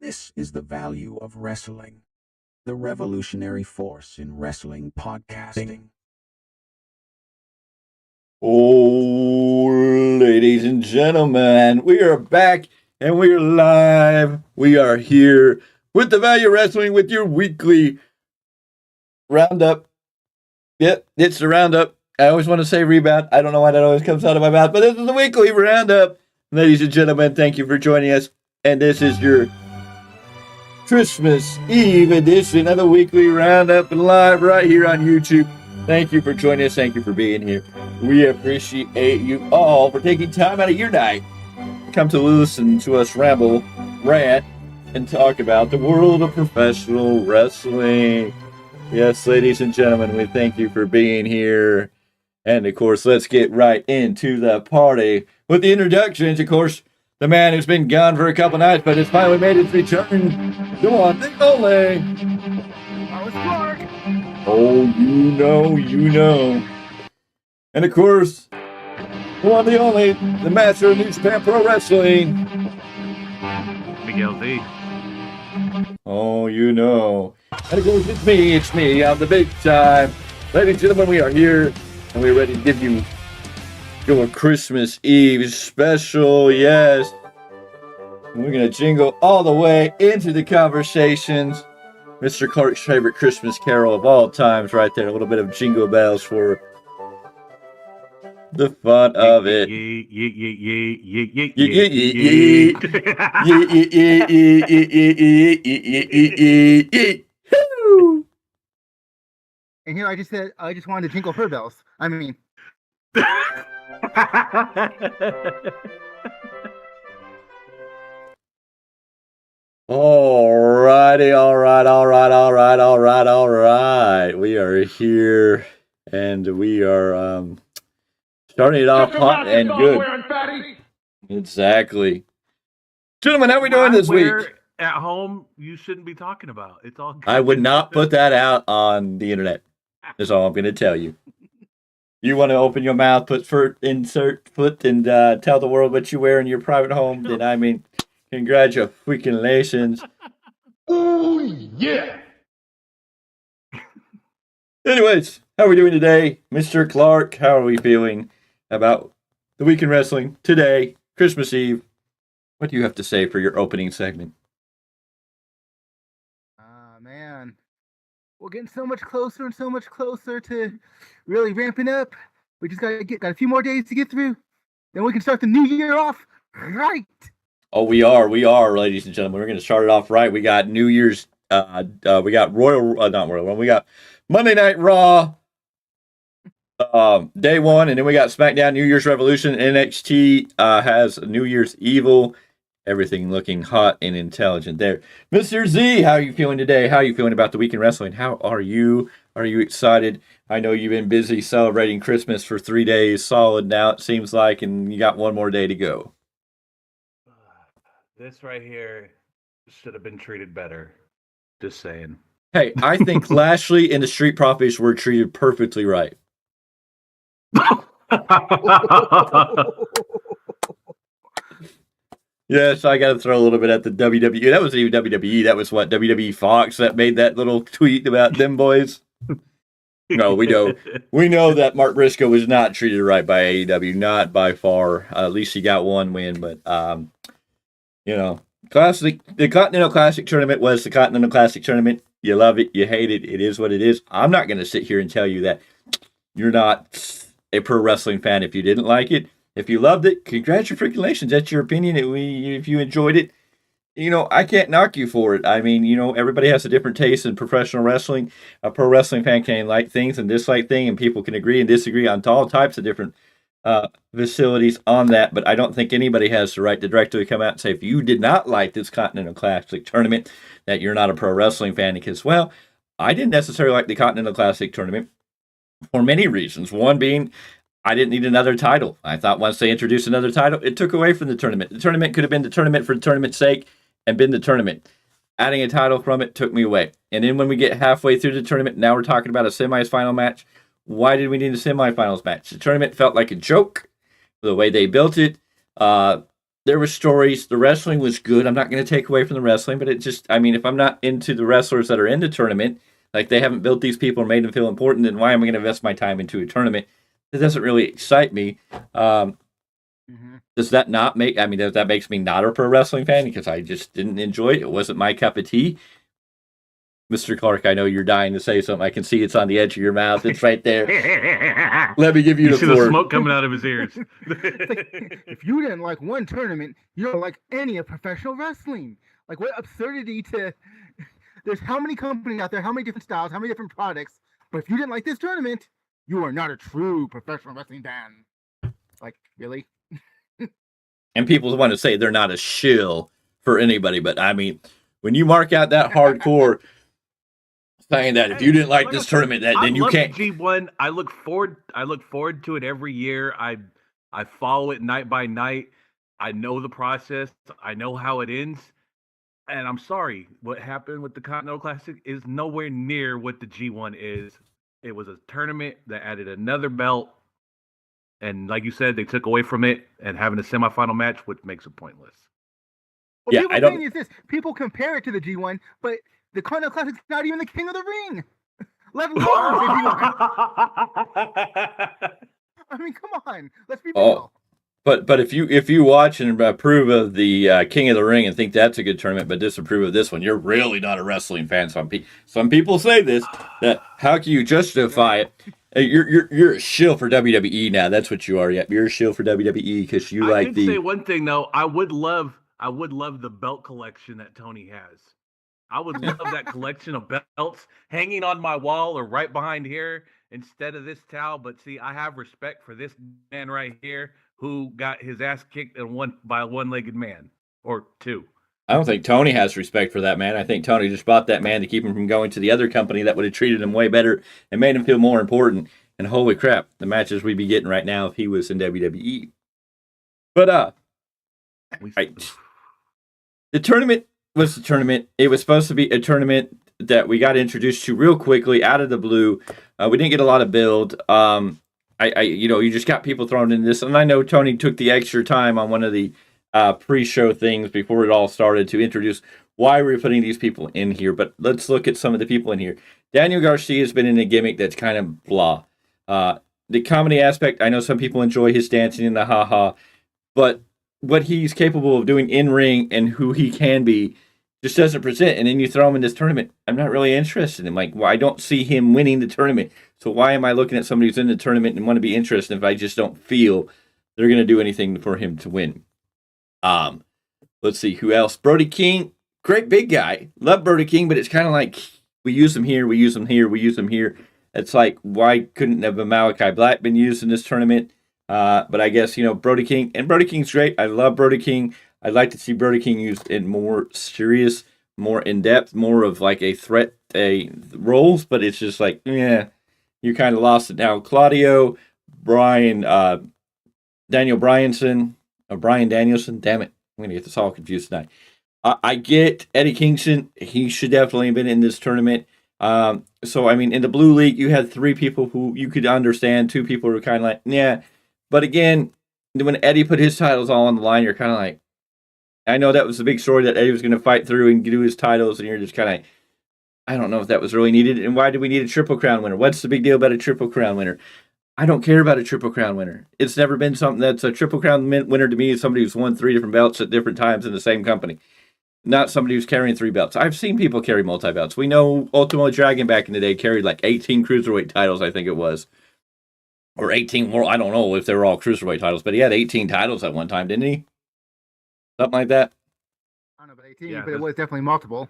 This is the value of wrestling, the revolutionary force in wrestling podcasting. Oh, ladies and gentlemen, we are back and we are live. We are here with the Value Wrestling with your weekly roundup. Yep, it's the roundup. I always want to say rebound. I don't know why that always comes out of my mouth, but this is the weekly roundup. Ladies and gentlemen, thank you for joining us. And this is your Christmas Eve edition of the weekly roundup live right here on YouTube. Thank you for joining us. Thank you for being here. We appreciate you all for taking time out of your night to come to listen to us ramble, rant, and talk about the world of professional wrestling. Yes, ladies and gentlemen, we thank you for being here. And, of course, let's get right into the party with the introductions. Of course, the man who's been gone for a couple nights but has finally made his return. Go on, the only Paulus Clarke. Oh, you know. And of course, the one, the only, the master of New Japan Pro Wrestling, Miguel Z. Oh, you know. And of course, it's me, I'm the Big Tyme. Ladies and gentlemen, we are here, and we're ready to give you your Christmas Eve special, yes. And we're going to jingle all the way into the conversations. Mr. Clarke's favorite Christmas carol of all times right there. A little bit of jingle bells for the fun of it. And here I just wanted to jingle her bells. I mean, Alright. We are here and we are starting it off hot and good. Exactly. Gentlemen, how are we doing this week? At home, you shouldn't be talking about. It's all good. I would not put that out on the internet. That's all I'm going to tell you. You want to open your mouth, insert foot, and tell the world what you wear in your private home, then I mean, congratulations. Oh, yeah. Anyways, how are we doing today? Mr. Clarke, how are we feeling about the week in wrestling today, Christmas Eve? What do you have to say for your opening segment? man, we're getting so much closer and so much closer to really ramping up. We just got a few more days to get through. Then we can start the new year off right. Oh, we are, ladies and gentlemen. We're going to start it off right. We got New Year's, we got we got Monday Night Raw, day one, and then we got SmackDown, New Year's Revolution. NXT has New Year's Evil. Everything looking hot and intelligent there. Mr. Z, how are you feeling today? How are you feeling about the week in wrestling? How are you? Are you excited? I know you've been busy celebrating Christmas for 3 days solid now, it seems like, and you got one more day to go. This right here should have been treated better. Just saying. Hey, I think Lashley and the Street Profits were treated perfectly right. Yes, I got to throw a little bit at the WWE. That wasn't even WWE. That was what, WWE Fox that made that little tweet about them boys? No, we know that Mark Briscoe was not treated right by AEW, not by far. At least he got one win, but the Continental Classic tournament was the Continental Classic tournament. You love it, you hate it. It is what it is. I'm not going to sit here and tell you that you're not a pro wrestling fan if you didn't like it. If you loved it, congratulations. That's your opinion. If you enjoyed it, I can't knock you for it. I mean, everybody has a different taste in professional wrestling. A pro wrestling fan can like things and dislike things, and people can agree and disagree on all types of different facilities on that. But I don't think anybody has the right to directly come out and say, if you did not like this Continental Classic tournament, that you're not a pro wrestling fan. Because, well, I didn't necessarily like the Continental Classic tournament for many reasons. One being, I didn't need another title. I thought once they introduced another title, it took away from the tournament. The tournament could have been the tournament for the tournament's sake and been the tournament. Adding a title from it took me away. And then when we get halfway through the tournament, now we're talking about a semifinal match. Why did we need a semifinals match? The tournament felt like a joke. The way they built it, there were stories. The wrestling was good. I'm not going to take away from the wrestling, but it just, I mean, if I'm not into the wrestlers that are in the tournament, like they haven't built these people or made them feel important, then why am I going to invest my time into a tournament? It doesn't really excite me. Does that not make, I mean, that makes me not a pro wrestling fan because I just didn't enjoy it. It wasn't my cup of tea. Mr. Clarke, I know you're dying to say something. I can see it's on the edge of your mouth. It's right there. Let me give you the see floor. the smoke coming out of his ears. If you didn't like one tournament, you don't like any of professional wrestling. Like, what absurdity to... There's how many companies out there, how many different styles, how many different products, but if you didn't like this tournament, you are not a true professional wrestling fan. Like, really? And people want to say they're not a shill for anybody, but I mean, when you mark out that hardcore saying that if you didn't like this tournament, then you can't. G1. I look forward to it every year. I follow it night by night. I know the process. I know how it ends. And I'm sorry, what happened with the Continental Classic is nowhere near what the G1 is. It was a tournament that added another belt. And like you said, they took away from it and having a semifinal match, which makes it pointless. Well, Yeah, people's I don't. thing is this. People compare it to the G1, but the Continental Classic's not even the king of the ring. Let alone the G1. I mean, come on. Let's be real. But if you watch and approve of the King of the Ring and think that's a good tournament, but disapprove of this one, you're really not a wrestling fan. Some people say this, that how can you justify it? You're a shill for WWE now. That's what you are. Yeah, you're a shill for WWE because you like the. I say one thing though. I would love the belt collection that Tony has. I would love that collection of belts hanging on my wall or right behind here instead of this towel. But see, I have respect for this man right here who got his ass kicked by a one-legged man or two. I don't think Tony has respect for that man. I think Tony just bought that man to keep him from going to the other company that would have treated him way better and made him feel more important. And holy crap, the matches we'd be getting right now if he was in WWE. But the tournament was the tournament. It was supposed to be a tournament that we got introduced to real quickly out of the blue. We didn't get a lot of build. You just got people thrown in this, and I know Tony took the extra time on one of the pre-show things before it all started to introduce why we're putting these people in here. But let's look at some of the people in here. Daniel Garcia has been in a gimmick that's kind of blah. The comedy aspect, I know some people enjoy his dancing and the ha-ha, but what he's capable of doing in ring and who he can be just doesn't present. And then you throw him in this tournament. I'm not really interested in him. Like, well, I don't see him winning the tournament. So why am I looking at somebody who's in the tournament and want to be interested if I just don't feel they're going to do anything for him to win? Let's see who else. Brody King, great big guy. Love Brody King, but it's kind of like we use him here, we use him here, we use him here. It's like, why couldn't have a Malachi Black been used in this tournament? But I guess, Brody King, and Brody King's great. I love Brody King. I'd like to see Brody King used in more serious, more in-depth, more of like a threat roles, but it's just like, yeah, you kind of lost it now. Claudio, Brian, Daniel Bryanson, Brian Danielson, damn it, I'm going to get this all confused tonight. I get Eddie Kingston. He should definitely have been in this tournament. So, I mean, in the Blue League, you had 3 people who you could understand. 2 people were kind of like, yeah. But again, when Eddie put his titles all on the line, you're kind of like, I know that was the big story that Eddie was going to fight through and do his titles, and you're just kind of, I don't know if that was really needed. And why do we need a Triple Crown winner? What's the big deal about a Triple Crown winner? I don't care about a Triple Crown winner. It's never been something that's a Triple Crown winner to me is somebody who's won 3 different belts at different times in the same company. Not somebody who's carrying 3 belts. I've seen people carry multi-belts. We know Ultimo Dragon back in the day carried like 18 cruiserweight titles, I think it was. Or 18 more. I don't know if they were all cruiserweight titles, but he had 18 titles at one time, didn't he? Something like that. I don't know about 18, but it was definitely multiple.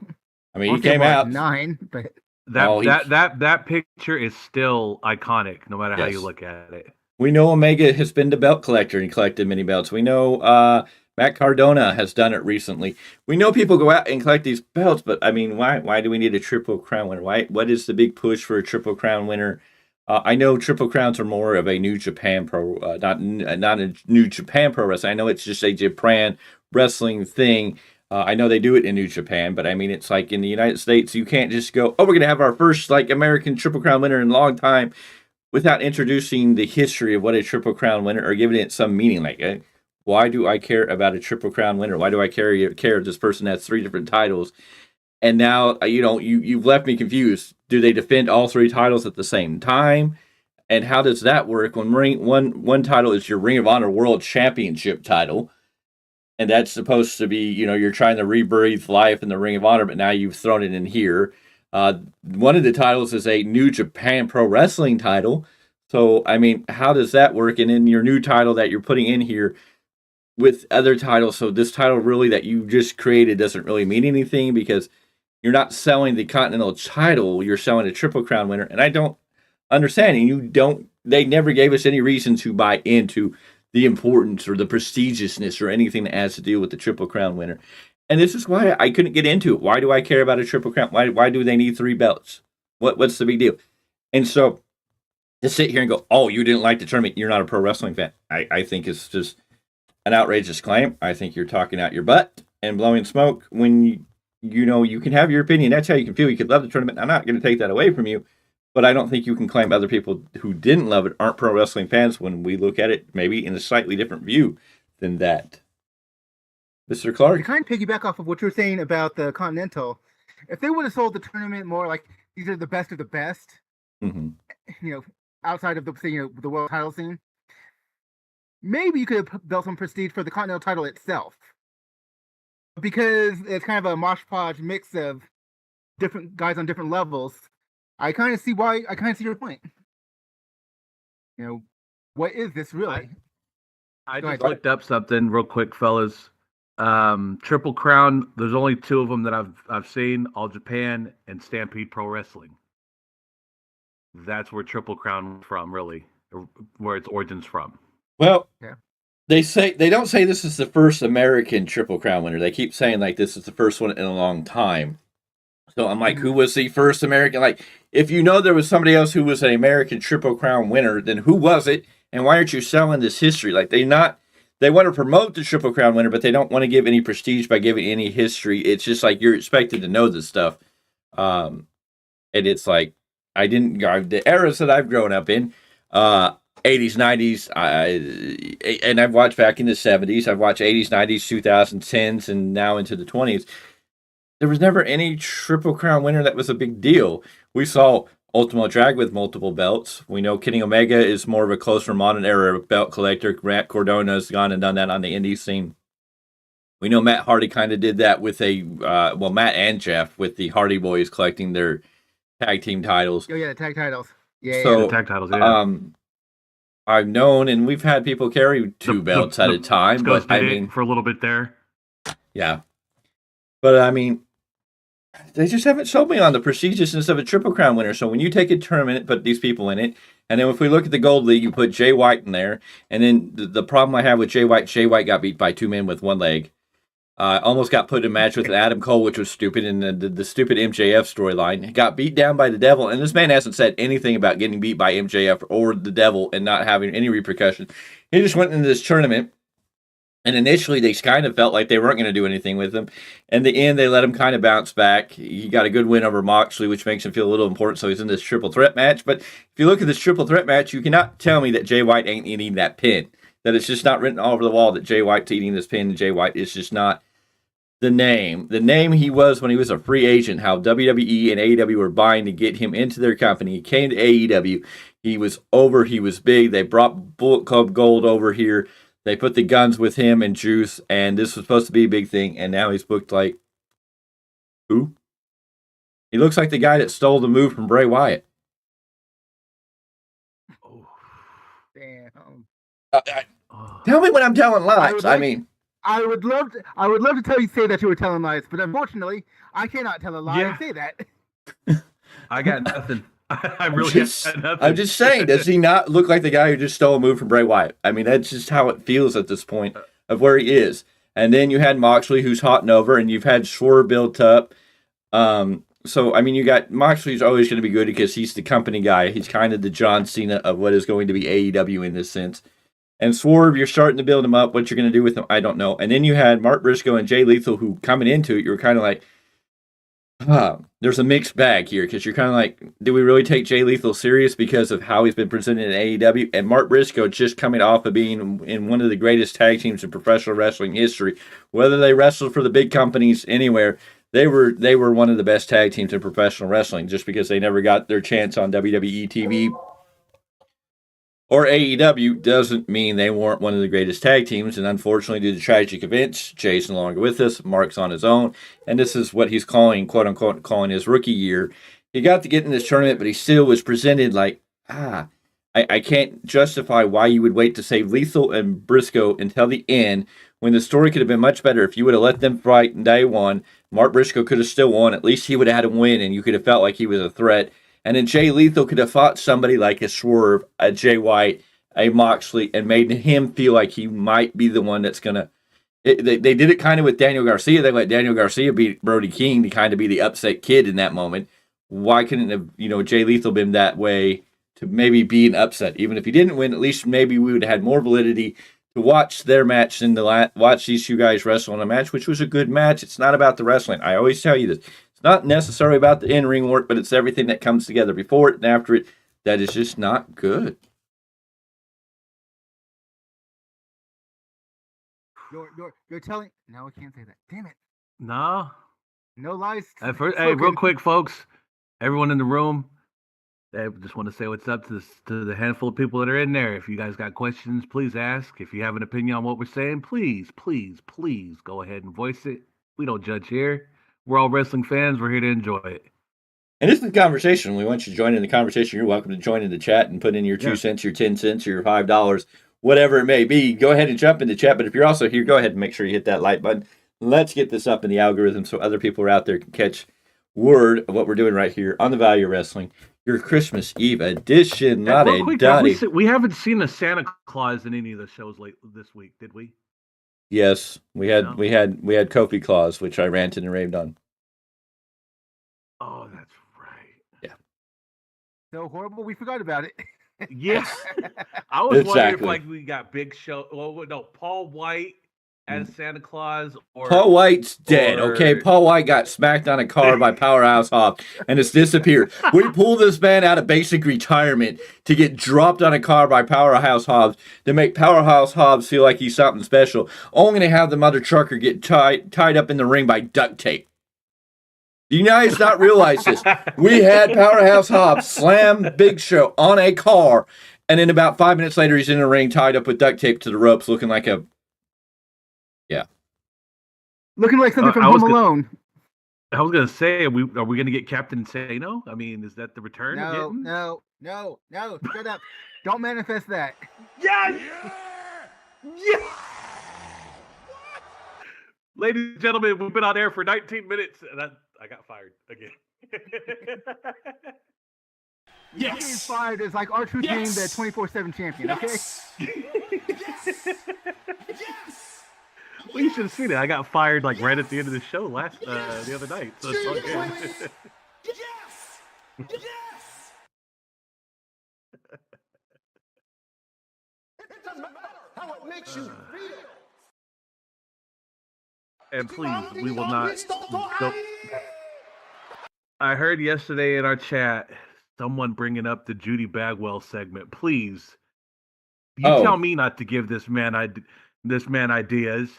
I mean, he came out 9, but that picture is still iconic, no matter how you look at it. We know Omega has been the belt collector and collected many belts. We know Matt Cardona has done it recently. We know people go out and collect these belts, but I mean, why do we need a Triple Crown winner? What is the big push for a Triple Crown winner? I know Triple Crowns are more of a New Japan not a New Japan Pro Wrestling. I know it's just a Japan wrestling thing. I know they do it in New Japan, but I mean, it's like in the United States, you can't just go, we're going to have our first like American Triple Crown winner in a long time without introducing the history of what a Triple Crown winner or giving it some meaning. Like, Why do I care about a Triple Crown winner? Why do I care if this person has 3 different titles? And now, you've left me confused. Do they defend all 3 titles at the same time? And how does that work when one title is your Ring of Honor World Championship title, and that's supposed to be, you're trying to rebreathe life in the Ring of Honor, but now you've thrown it in here. One of the titles is a New Japan Pro Wrestling title. So, I mean, how does that work? And in your new title that you're putting in here with other titles, so this title really that you just created doesn't really mean anything because you're not selling the Continental title, you're selling a Triple Crown winner. And I don't understand, and they never gave us any reason to buy into the importance or the prestigiousness or anything that has to do with the Triple Crown winner. And this is why I couldn't get into it. Why do I care about a Triple Crown? Why do they need 3 belts? What's the big deal? And so to sit here and go, oh, you didn't like the tournament, you're not a pro wrestling fan, I think it's just an outrageous claim. I think you're talking out your butt and blowing smoke when you can have your opinion. That's how you can feel. You could love the tournament. I'm not going to take that away from you. But I don't think you can claim other people who didn't love it aren't pro wrestling fans when we look at it maybe in a slightly different view than that. Mr. Clarke? To kind of piggyback off of what you're saying about the Continental, if they would have sold the tournament more like these are the best of the best, outside of the the world title scene, maybe you could have built some prestige for the Continental title itself. Because it's kind of a mosh podge mix of different guys on different levels. I kind of see your point. What is this really? I just looked up something real quick, fellas. Triple Crown, there's only 2 of them that I've seen, All Japan and Stampede Pro Wrestling. That's where Triple Crown from, really, where its origins from. Well, yeah. They don't say this is the first American Triple Crown winner. They keep saying like this is the first one in a long time. So I'm like, who was the first American? Like, if there was somebody else who was an American Triple Crown winner, then who was it? And why aren't you selling this history? Like, they want to promote the Triple Crown winner, but they don't want to give any prestige by giving any history. It's just like you're expected to know this stuff. And it's like, the eras that I've grown up in, 80s, 90s, and I've watched back in the 70s. I've watched 80s, 90s, 2010s, and now into the 20s. There was never any Triple Crown winner that was a big deal. We saw Ultimo Drag with multiple belts. We know Kenny Omega is more of a closer modern era belt collector. Matt Cordona's gone and done that on the indie scene. We know Matt Hardy kind of did that with Matt and Jeff with the Hardy Boys collecting their tag team titles. Oh yeah, the tag titles. Yeah, the tag titles. Yeah. I've known, and we've had people carry 2 belts at a time. But I mean, for a little bit there. Yeah, but I mean, they just haven't sold me on the prestigiousness of a Triple Crown winner. So when you take a tournament and put these people in it, and then if we look at the Gold League, you put Jay White in there, and then the problem I have with Jay White got beat by 2 men with 1 leg. Almost got put in a match with Adam Cole, which was stupid, and the stupid MJF storyline. Got beat down by the Devil, and this man hasn't said anything about getting beat by MJF or the Devil and not having any repercussions. He just went into this tournament, and initially they kind of felt like they weren't going to do anything with him. In the end, they let him kind of bounce back. He got a good win over Moxley, which makes him feel a little important, so he's in this triple threat match. But if you look at this triple threat match, you cannot tell me that Jay White ain't eating that pin. That it's just not written all over the wall that Jay White's eating this pin, and Jay White is just not the name he was when he was a free agent, how WWE and AEW were buying to get him into their company. He came to AEW. He was over. He was big. They brought Bullet Club Gold over here. They put the guns with him and Juice, and this was supposed to be a big thing, and now he's booked like, who? He looks like the guy that stole the move from Bray Wyatt. Oh, damn. Tell me when I'm telling lies. I would love to tell you say that you were telling lies, but unfortunately, I cannot tell a lie and say that. I got nothing. I really got nothing. I'm just saying, does he not look like the guy who just stole a move from Bray Wyatt? I mean, that's just how it feels at this point of where he is. And then you had Moxley, who's hot and over, and you've had Swerve built up. So, I mean, you got Moxley's always going to be good because he's the company guy. He's kind of the John Cena of what is going to be AEW in this sense. And Swerve, you're starting to build him up. What you're going to do with him, I don't know. And then you had Mark Briscoe and Jay Lethal, who coming into it, you were kind of like, there's a mixed bag here because you're kind of like, do we really take Jay Lethal serious because of how he's been presented in AEW? And Mark Briscoe just coming off of being in one of the greatest tag teams in professional wrestling history. Whether they wrestled for the big companies anywhere, they were one of the best tag teams in professional wrestling just because they never got their chance on WWE TV or AEW doesn't mean they weren't one of the greatest tag teams. And unfortunately, due to tragic events, Jay's no longer with us. Mark's on his own. And this is what he's calling, quote unquote, calling his rookie year. He got to get in this tournament, but he still was presented like, I can't justify why you would wait to save Lethal and Briscoe until the end when the story could have been much better. If you would have let them fight in day one, Mark Briscoe could have still won. At least he would have had him win, and you could have felt like he was a threat. And then Jay Lethal could have fought somebody like a Swerve, a Jay White, a Moxley, and made him feel like he might be the one that's going to... They did it kind of with Daniel Garcia. They let Daniel Garcia beat Brody King to kind of be the upset kid in that moment. Why couldn't have, Jay Lethal been that way to maybe be an upset? Even if he didn't win, at least maybe we would have had more validity to watch their match and to watch these two guys wrestle in a match, which was a good match. It's not about the wrestling. I always tell you this. It's not necessarily about the in-ring work, but it's everything that comes together before it and after it that is just not good. You're telling... No, I can't say that. Damn it. No. No lies. Hey, real quick, folks. Everyone in the room, I just want to say what's up to the handful of people that are in there. If you guys got questions, please ask. If you have an opinion on what we're saying, please go ahead and voice it. We don't judge here. We're all wrestling fans. We're here to enjoy it. And this is a conversation. We want you to join in the conversation. You're welcome to join in the chat and put in your 2 cents, your 10 cents, or your $5, whatever it may be. Go ahead and jump in the chat. But if you're also here, go ahead and make sure you hit that like button. Let's get this up in the algorithm so other people are out there can catch word of what we're doing right here on the Value Wrestling, your Christmas Eve edition. Not a dotty. We haven't seen a Santa Claus in any of the shows this week, did we? Yes, we had Kofi Claus, which I ranted and raved on. Oh, that's right. Yeah. So horrible, we forgot about it. Yes. I was wondering if we got Big Show. Well, no, Paul White as Santa Claus, or Paul White's dead. Okay, Paul White got smacked on a car by Powerhouse Hobbs and has disappeared. We pulled this man out of basic retirement to get dropped on a car by Powerhouse Hobbs to make Powerhouse Hobbs feel like he's something special, only to have the mother trucker get tied up in the ring by duct tape. Do you guys not realize this? We had Powerhouse Hobbs slam Big Show on a car, and then about 5 minutes later, he's in the ring tied up with duct tape to the ropes, looking like a... Looking like something from Home Alone. I was going to say, are we going to get Captain Insano? I mean, is that the return? No. Shut up. Don't manifest that. Yes! Yes! Ladies and gentlemen, we've been on air for 19 minutes, and I got fired again. Getting fired is like R-Truth being the 24/7 champion, okay? Yes! Well, you should have seen it. I got fired like right at the end of the show the other night. So it's all good. Yes! It doesn't matter how it makes you feel. And please, we will not. I heard yesterday in our chat someone bringing up the Judy Bagwell segment. Please, you tell me not to give this man ideas.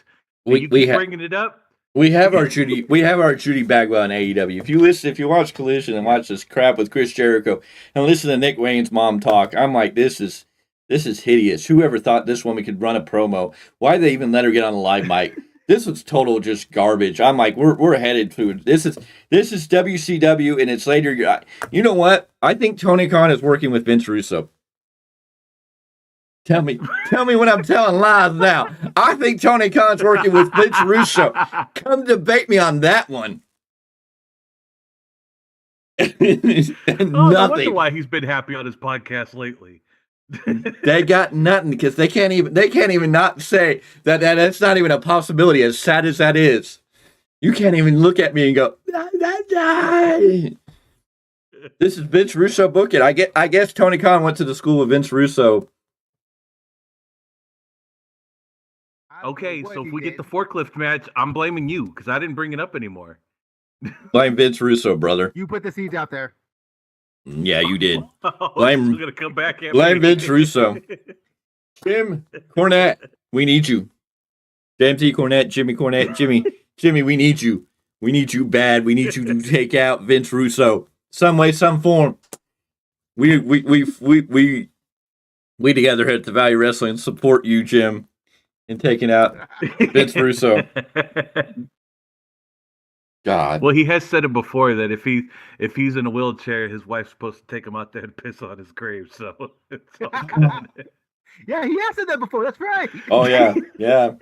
You keep bringing it up. We have our Judy Bagwell in AEW. If you watch Collision and watch this crap with Chris Jericho and listen to Nick Wayne's mom talk, I'm like, this is hideous. Whoever thought this woman could run a promo? Why'd they even let her get on a live mic? This was total just garbage. I'm like, we're headed to this is WCW, and it's later. You know what? I think Tony Khan is working with Vince Russo. Tell me when I'm telling lies now. I think Tony Khan's working with Vince Russo. Come debate me on that one. Nothing. I wonder why he's been happy on his podcast lately. They got nothing because they can't even not say that's not even a possibility. As sad as that is, you can't even look at me and go, This is Vince Russo booking. I guess Tony Khan went to the school of Vince Russo. Okay, so if we get the forklift match, I'm blaming you because I didn't bring it up anymore. Blame Vince Russo, brother. You put the seeds out there. Yeah, you did. Oh, Blame- it's gonna come back at blame me. Vince Russo. Jim Cornette, we need you. James E. Cornette, Jimmy, we need you. We need you bad. We need you to take out Vince Russo. Some way, some form. We together here at the Value Wrestling support you, Jim, in taking out Vince Russo. God. Well, he has said it before that if he's in a wheelchair, his wife's supposed to take him out there and piss on his grave. So it's all good. Yeah, he has said that before. That's right. Oh, yeah. Yeah.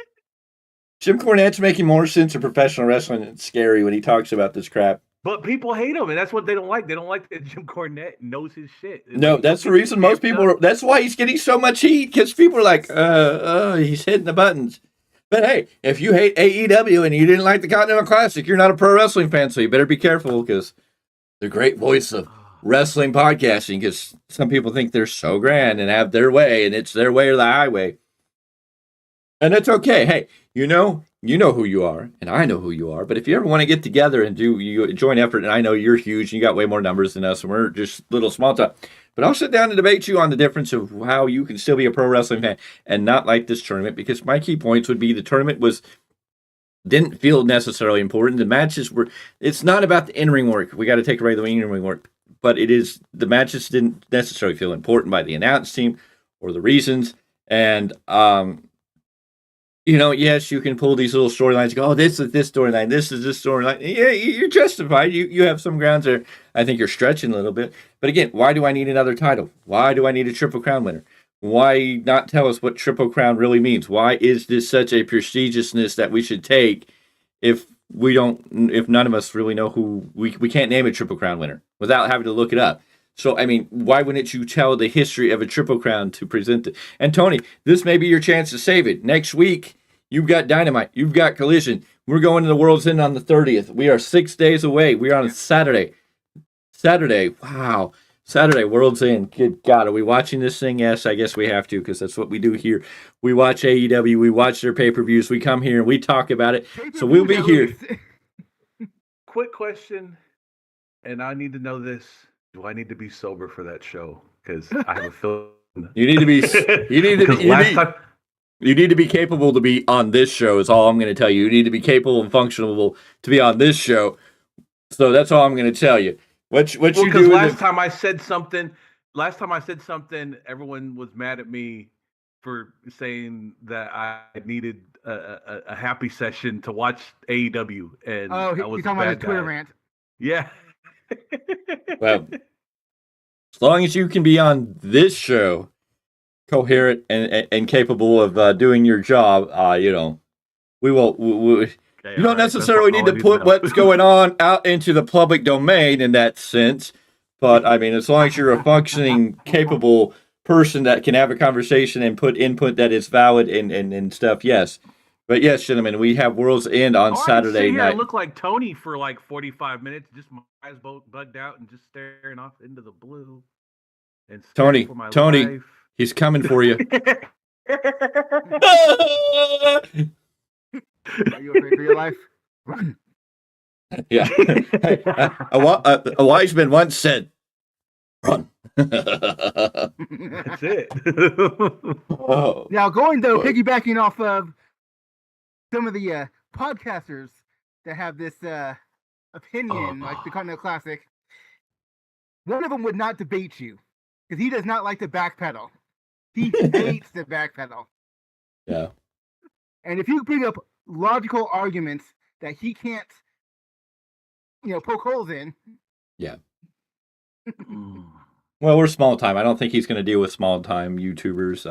Jim Cornette's making more sense of professional wrestling. It's scary when he talks about this crap. But people hate him, and that's what they don't like. They don't like that Jim Cornette knows his shit. It's No, like, that's the reason most people that's why he's getting so much heat, because people are like, he's hitting the buttons. But hey, if you hate AEW and you didn't like the Continental Classic, you're not a pro wrestling fan, so you better be careful, because the great voice of wrestling podcasting, because some people think they're so grand and have their way, and it's their way or the highway. And it's okay. Hey, you know who you are, and I know who you are. But if you ever want to get together and do you join effort, and I know you're huge, and you got way more numbers than us, and we're just little small time. But I'll sit down and debate you on the difference of how you can still be a pro wrestling fan and not like this tournament. Because my key points would be the tournament didn't feel necessarily important. The matches were. It's not about the in-ring work. We got to take away the in-ring work, but it is the matches didn't necessarily feel important by the announce team or the reasons. And yes, you can pull these little storylines. Go, this is this storyline. This is this storyline. Yeah, you're justified. You have some grounds there. I think you're stretching a little bit. But again, why do I need another title? Why do I need a Triple Crown winner? Why not tell us what Triple Crown really means? Why is this such a prestigiousness that we should take if none of us really know who we can't name a Triple Crown winner without having to look it up? So, I mean, why wouldn't you tell the history of a Triple Crown to present it? And Tony, this may be your chance to save it. Next week, you've got Dynamite. You've got Collision. We're going to the World's End on the 30th. We are 6 days away. We are on Saturday. Wow. Saturday, World's End. Good God, are we watching this thing? Yes, I guess we have to, because that's what we do here. We watch AEW. We watch their pay-per-views. We come here and we talk about it. So we'll be here. Quick question, and I need to know this. Do I need to be sober for that show? Because I have a feeling You need to be. You need to be capable to be on this show. Is all I'm going to tell you. You need to be capable and functional to be on this show. So that's all I'm going to tell you. What you do? Last time I said something, everyone was mad at me for saying that I needed a happy session to watch AEW, and I was you're talking about his Twitter rant. Yeah. Well, as long as you can be on this show, coherent and capable of doing your job, we will. You don't necessarily need to put what's going on out into the public domain in that sense, but I mean, as long as you're a functioning, capable person that can have a conversation and put input that is valid and stuff, yes. But yes, gentlemen, we have World's End on Saturday night. I look like Tony for like 45 minutes, just my eyes both bugged out and just staring off into the blue. And Tony, life. He's coming for you. Are you afraid for your life? Run. Yeah. Hey, a wise man once said, "Run." That's it. Oh. Now, piggybacking off of some of the podcasters that have this opinion, like the Continental Classic, one of them would not debate you because he does not like to backpedal. He hates the backpedal. Yeah. And if you bring up logical arguments that he can't, poke holes in. Yeah. Well, we're small time. I don't think he's going to deal with small time YouTubers.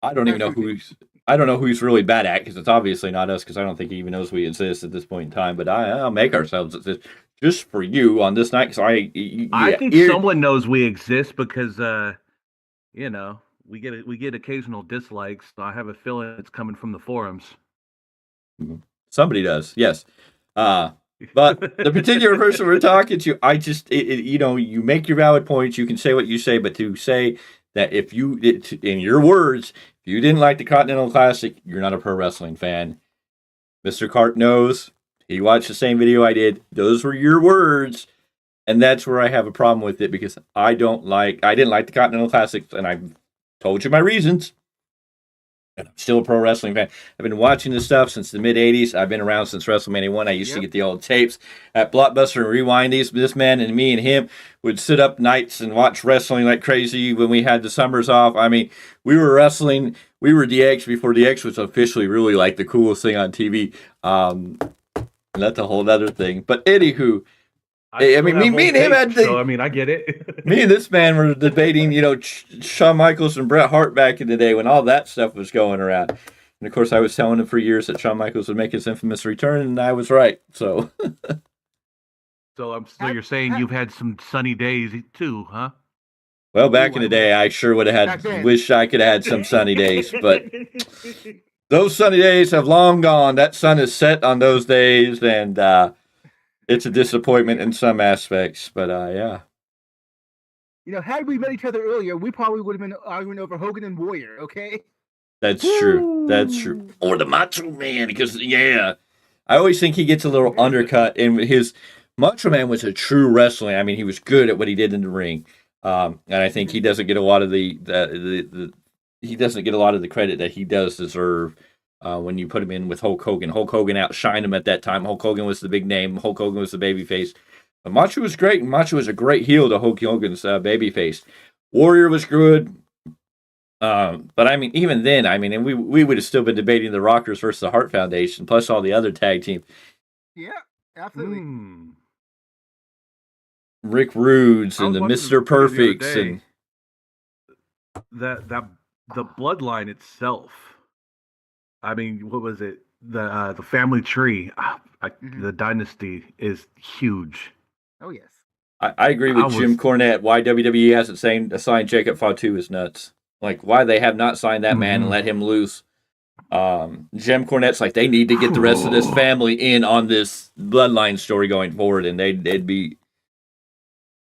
I don't even know who he's really bad at, because it's obviously not us, because I don't think he even knows we exist at this point in time. But I'll make ourselves exist just for you on this night. Because I think someone knows we exist because we get occasional dislikes. So I have a feeling it's coming from the forums. Somebody does, yes. But the particular person we're talking to, you make your valid points. You can say what you say, but to say that in your words, if you didn't like the Continental Classic, you're not a pro wrestling fan. Mr. Clarke knows. He watched the same video I did. Those were your words. And that's where I have a problem with it because I didn't like the Continental Classics, and I've told you my reasons. And I'm still a pro wrestling fan. I've been watching this stuff since the mid-'80s. I've been around since WrestleMania 1. I used to get the old tapes at Blockbuster and rewind these. This man and me and him would sit up nights and watch wrestling like crazy when we had the summers off. I mean, we were wrestling. We were DX before DX was officially really like the coolest thing on TV. That's a whole other thing. But anywho, I mean, me and him had so, I mean, I get it. me and this man were debating, Shawn Michaels and Bret Hart back in the day when all that stuff was going around. And of course, I was telling him for years that Shawn Michaels would make his infamous return, and I was right. So, so you're saying you've had some sunny days too, huh? Well, back in the day, I sure would have wish I could have had some sunny days, but those sunny days have long gone. That sun is set on those days, and it's a disappointment in some aspects, but yeah. Had we met each other earlier, we probably would have been arguing over Hogan and Warrior, okay? That's true. That's true. Or the Macho Man, because, I always think he gets a little undercut, and his Macho Man was a true wrestler. I mean, he was good at what he did in the ring, and I think he doesn't get a lot of the credit that he does deserve. When you put him in with Hulk Hogan. Hulk Hogan outshined him at that time. Hulk Hogan was the big name. Hulk Hogan was the babyface. But Macho was great, and Macho was a great heel to Hulk Hogan's babyface. Warrior was good. But I mean, even then, and we would have still been debating the Rockers versus the Hart Foundation, plus all the other tag teams. Yeah, absolutely. Rick Rudes and the Mr. Perfects and the bloodline itself. I mean, what was it? The family tree, the dynasty is huge. Oh yes, I agree with Jim Cornette. Why WWE hasn't assigned Jacob Fatu is nuts. Like why they have not signed that man and let him loose. Jim Cornette's like they need to get the rest of this family in on this bloodline story going forward, and they'd be.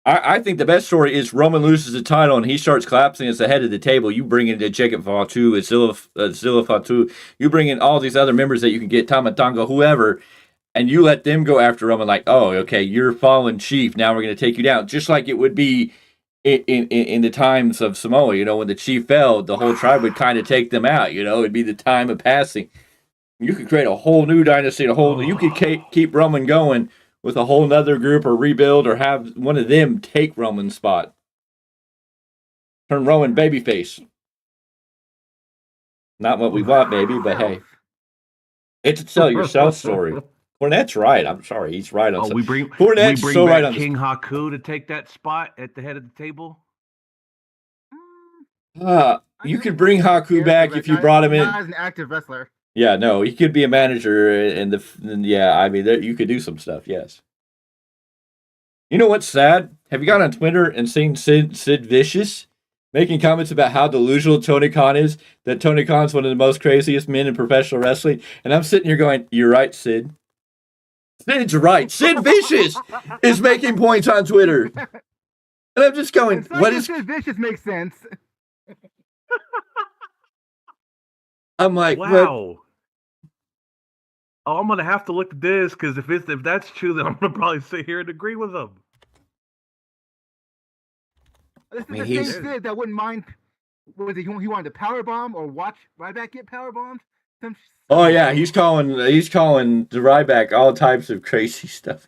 I think the best story is Roman loses the title and he starts collapsing at the head of the table. You bring in Jacob Fatu, Zilla Fatu. You bring in all these other members that you can get, Tama Tonga, whoever, and you let them go after Roman like, oh, okay, you're fallen chief. Now we're going to take you down. Just like it would be in the times of Samoa. When the chief fell, the whole tribe would kind of take them out. It'd be the time of passing. You could create a whole new dynasty. You could keep Roman going with a whole nother group or rebuild or have one of them take Roman's spot. Turn Roman babyface. Not what we want, maybe, but hey. It's a sell yourself story. Cornette's right. I'm sorry. He's right on we bring so right on King Haku to take that spot at the head of the table? You could bring Haku back if you brought him in. As an active wrestler. Yeah, no, he could be a manager, you could do some stuff, yes. You know what's sad? Have you gone on Twitter and seen Sid Vicious making comments about how delusional Tony Khan is, that Tony Khan's one of the most craziest men in professional wrestling? And I'm sitting here going, you're right, Sid. Sid's right. Sid Vicious is making points on Twitter. And I'm just going, what is... Sid Vicious makes sense. I'm like, wow. What? Oh, I'm gonna have to look at this because if that's true, then I'm gonna probably sit here and agree with them. This is the same Sid that wouldn't mind. Was it he wanted to power bomb or watch Ryback get power bombed? Oh yeah, he's calling the Ryback all types of crazy stuff.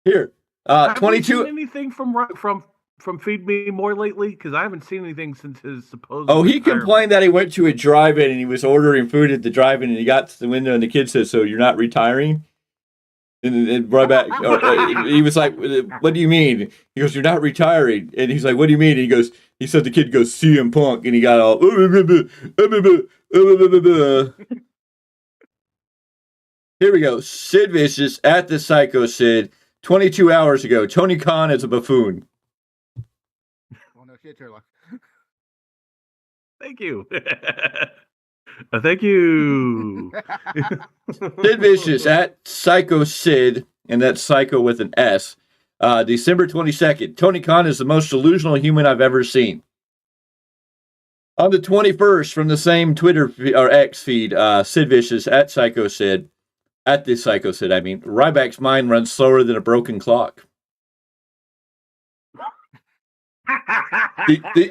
Here, 22. Seen anything from Feed Me More lately? Because I haven't seen anything since his supposed. Oh, he complained that he went to a drive-in and he was ordering food at the drive-in and he got to the window and the kid said, "So you're not retiring?" And Ryback, he was like, "What do you mean?" He goes, "You're not retiring." And he's like, "What do you mean?" And he said the kid goes, CM Punk, and he got all. Here we go. Sid Vicious at the Psycho Sid 22 hours ago. Tony Khan is a buffoon. Sherlock. Thank you. Thank you. Sid Vicious at Psycho Sid, and that's Psycho with an S. December 22nd. Tony Khan is the most delusional human I've ever seen. On the 21st, from the same Twitter or X feed, Sid Vicious at Psycho Sid, at the Psycho Sid, I mean, Ryback's mind runs slower than a broken clock.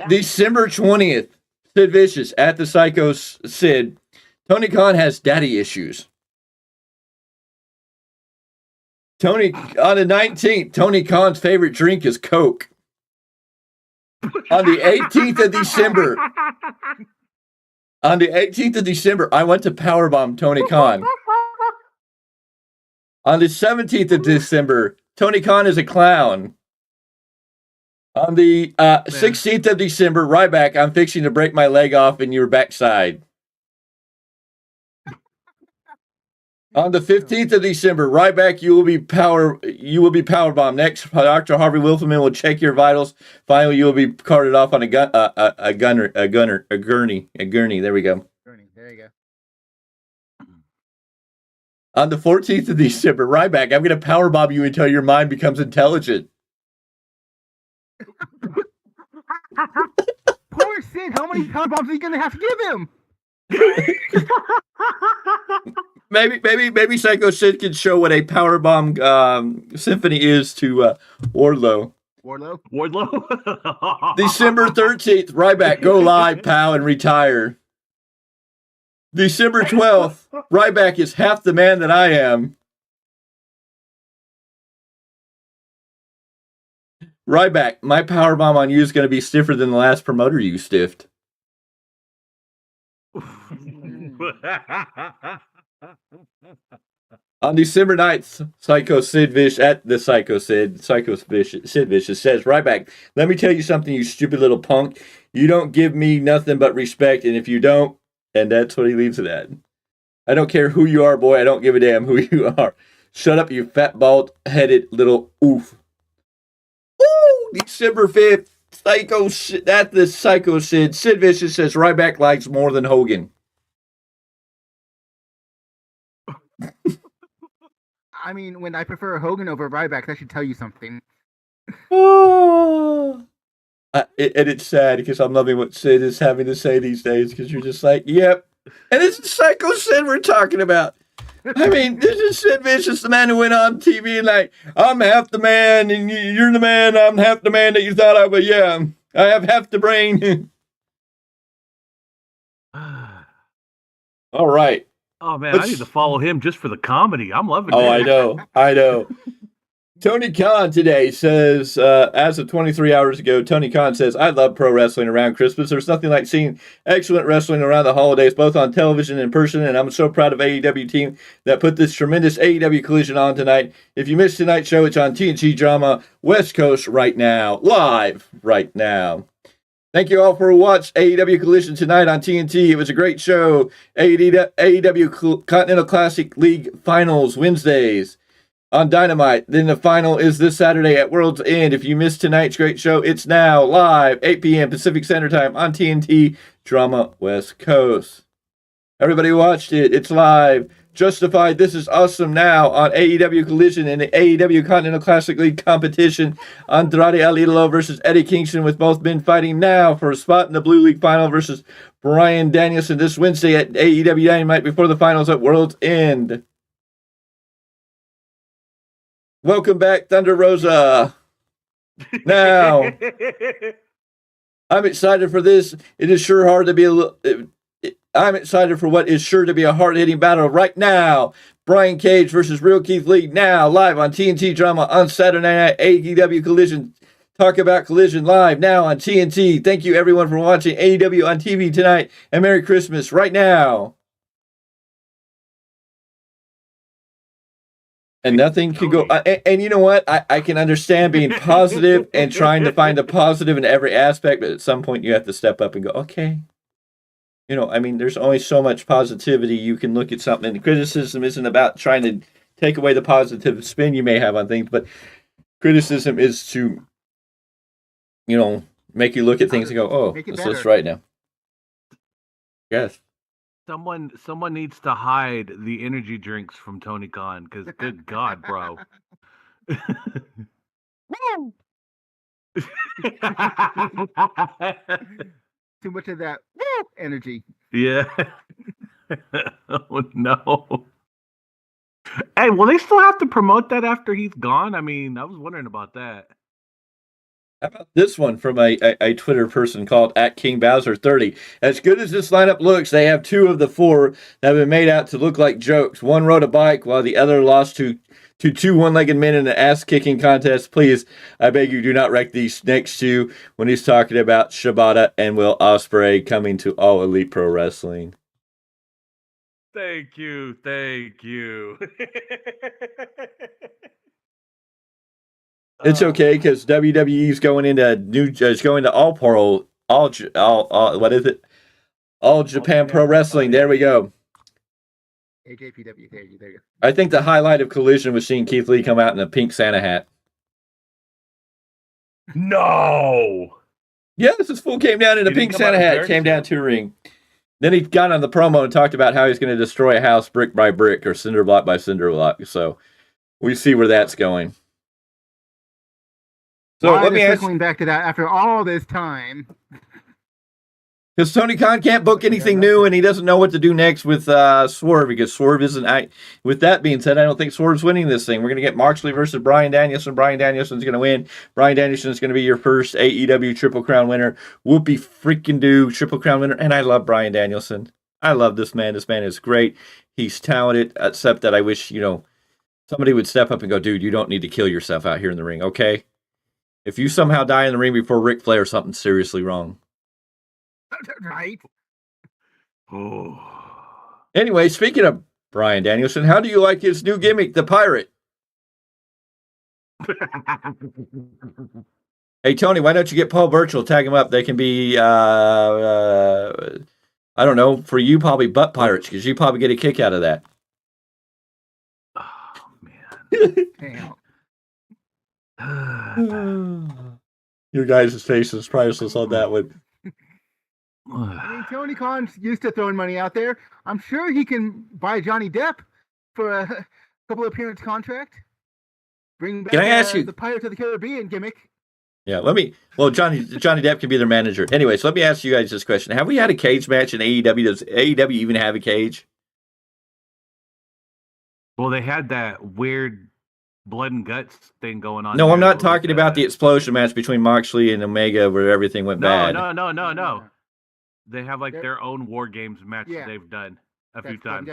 December 20th, Sid Vicious at the Psycho Sid, Tony Khan has daddy issues. On the 19th, Tony Khan's favorite drink is Coke. On the 18th of December, I went to powerbomb Tony Khan. On the 17th of December, Tony Khan is a clown. On the 16th of December, Ryback, I'm fixing to break my leg off in your backside. On the 15th of December, Ryback, you will be powerbombed. Next, Dr. Harvey Wilferman will check your vitals. Finally, you will be carted off on a gurney. There we go. Gurney, there you go. On the 14th of December, Ryback, I'm going to powerbomb you until your mind becomes intelligent. Poor Sid, how many powerbombs are you gonna have to give him? Maybe Psycho Sid can show what a powerbomb symphony is to Wardlow. Wardlow. December 13th, Ryback, go live, pal, and retire. December 12th, Ryback is half the man that I am. Ryback, my powerbomb on you is going to be stiffer than the last promoter you stiffed. On December 9th, Psycho Sid Vicious at the Psycho Sid Vicious says, Ryback, let me tell you something, you stupid little punk. You don't give me nothing but respect, and if you don't, and that's what he leaves it at. I don't care who you are, boy. I don't give a damn who you are. Shut up, you fat, bald-headed little oof. Woo! December 5th, at the Psycho Sid Vicious says, Ryback likes more than Hogan. I mean, when I prefer Hogan over Ryback, that should tell you something. And it's sad because I'm loving what Sid is having to say these days because you're just like, yep. And this is Psycho Sid we're talking about. I mean, this is Sid Vicious, the man who went on TV and like, I'm half the man and you're the man, I'm half the man that you thought I was. Yeah, I have half the brain. All right. Oh, man, I need to follow him just for the comedy. I'm loving it. Oh, I know. Tony Khan today says, as of 23 hours ago, Tony Khan says, I love pro wrestling around Christmas. There's nothing like seeing excellent wrestling around the holidays, both on television and in person, and I'm so proud of AEW team that put this tremendous AEW Collision on tonight. If you missed tonight's show, it's on TNT Drama, West Coast right now, live right now. Thank you all for watching AEW Collision tonight on TNT. It was a great show. AEW Continental Classic League Finals Wednesdays on Dynamite. Then the final is this Saturday at World's End. If you missed tonight's great show, it's now live, 8 p.m. Pacific Standard Time on TNT Drama West Coast. Everybody watched it. It's live. Justified, this is awesome now on AEW Collision in the AEW Continental Classic League competition. Andrade El Idolo versus Eddie Kingston, with both men fighting now for a spot in the Blue League final versus Bryan Danielson this Wednesday at AEW Dynamite before the finals at World's End. Welcome back, Thunder Rosa. Now, I'm excited for this. It is sure hard to be a little... I'm excited for what is sure to be a hard-hitting battle right now. Brian Cage versus Real Keith Lee now live on TNT Drama on Saturday night. AEW Collision. Talk about Collision live now on TNT. Thank you everyone for watching AEW on TV tonight, and Merry Christmas right now. And nothing could go... And you know what? I can understand being positive and trying to find the positive in every aspect, but at some point you have to step up and go, okay. You know, I mean, there's only so much positivity you can look at something. And criticism isn't about trying to take away the positive spin you may have on things, but criticism is to, you know, make you look at things and go, oh, this is right now. Yes. Someone needs to hide the energy drinks from Tony Khan, because good God, bro. too much of that woo energy. Yeah. Oh no. Hey, will they still have to promote that after he's gone? I mean, I was wondering about that. How about this one from a Twitter person called @KingBowser30? As good as this lineup looks, they have 2 of the 4 that have been made out to look like jokes. One rode a bike while the other lost to 2 one-legged men in an ass-kicking contest. Please, I beg you, do not wreck these next 2 when he's talking about Shibata and Will Ospreay coming to All Elite Pro Wrestling. Thank you. It's okay because WWE's going to what is it? All Japan Pro Wrestling. There we go. AJPW. There you go. I think the highlight of Collision was seeing Keith Lee come out in a pink Santa hat. No. Yes, his fool came down in a pink Santa hat, came down to a ring. Then he got on the promo and talked about how he's going to destroy a house brick by brick or cinder block by cinder block. So we see where that's going. So let me ask. Circling back to that after all this time. Because Tony Khan can't book anything new, and he doesn't know what to do next with Swerve, because Swerve isn't. With that being said, I don't think Swerve's winning this thing. We're going to get Moxley versus Bryan Danielson. Bryan Danielson's going to win. Bryan Danielson's going to be your first AEW Triple Crown winner. Whoopie freaking do Triple Crown winner. And I love Bryan Danielson. I love this man. This man is great. He's talented, except that I wish, somebody would step up and go, dude, you don't need to kill yourself out here in the ring, okay? If you somehow die in the ring before Ric Flair, something's seriously wrong. Right. Oh. Anyway, speaking of Bryan Danielson, how do you like his new gimmick, the Pirate? Hey, Tony, why don't you get Paul Burchill, tag him up? They can be, I don't know, for you, probably butt pirates, because you probably get a kick out of that. Oh, man. Damn. Your guys' face is priceless on that one. I mean, Tony Khan's used to throwing money out there. I'm sure he can buy Johnny Depp for a couple appearance contract. Bring back Can I ask you the Pirates of the Caribbean gimmick. Yeah, Johnny Depp can be their manager. Anyway, so let me ask you guys this question. Have we had a cage match in AEW? Does AEW even have a cage? Well, they had that weird blood and guts thing going on. No, I'm not talking about the explosion match between Moxley and Omega where everything went bad. No. They have their own War Games match that they've done a few times.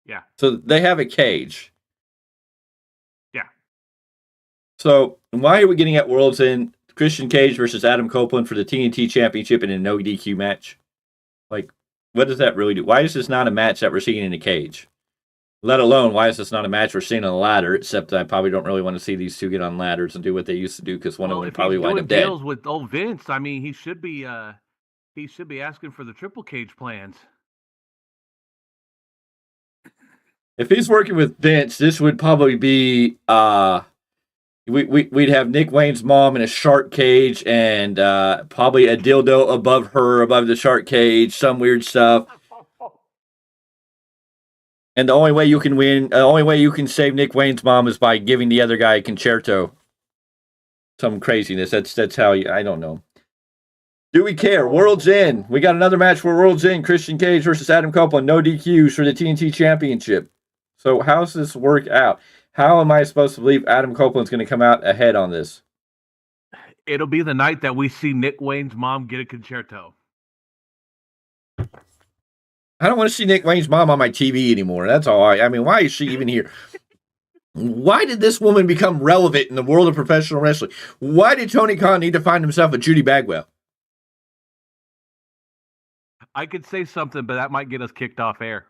Yeah. So they have a cage. Yeah. So why are we getting at World's End Christian Cage versus Adam Copeland for the TNT Championship in a no DQ match? What does that really do? Why is this not a match that we're seeing in a cage? Let alone, why is this not a match we're seeing on a ladder? Except I probably don't really want to see these two get on ladders and do what they used to do because one of them probably wind up dead. Deals with old Vince, I mean, he should be asking for the triple cage plans. If he's working with Vince, this would probably be we'd have Nick Wayne's mom in a shark cage and probably a dildo above the shark cage, some weird stuff. And the only way you can win, the only way you can save Nick Wayne's mom is by giving the other guy a concerto. Some craziness. That's how I don't know. Do we care? World's End. We got another match for World's End. Christian Cage versus Adam Copeland. No DQs for the TNT Championship. So how's this work out? How am I supposed to believe Adam Copeland's going to come out ahead on this? It'll be the night that we see Nick Wayne's mom get a concerto. I don't want to see Nick Wayne's mom on my TV anymore. That's all. I mean, why is she even here? Why did this woman become relevant in the world of professional wrestling? Why did Tony Khan need to find himself a Judy Bagwell? I could say something, but that might get us kicked off air.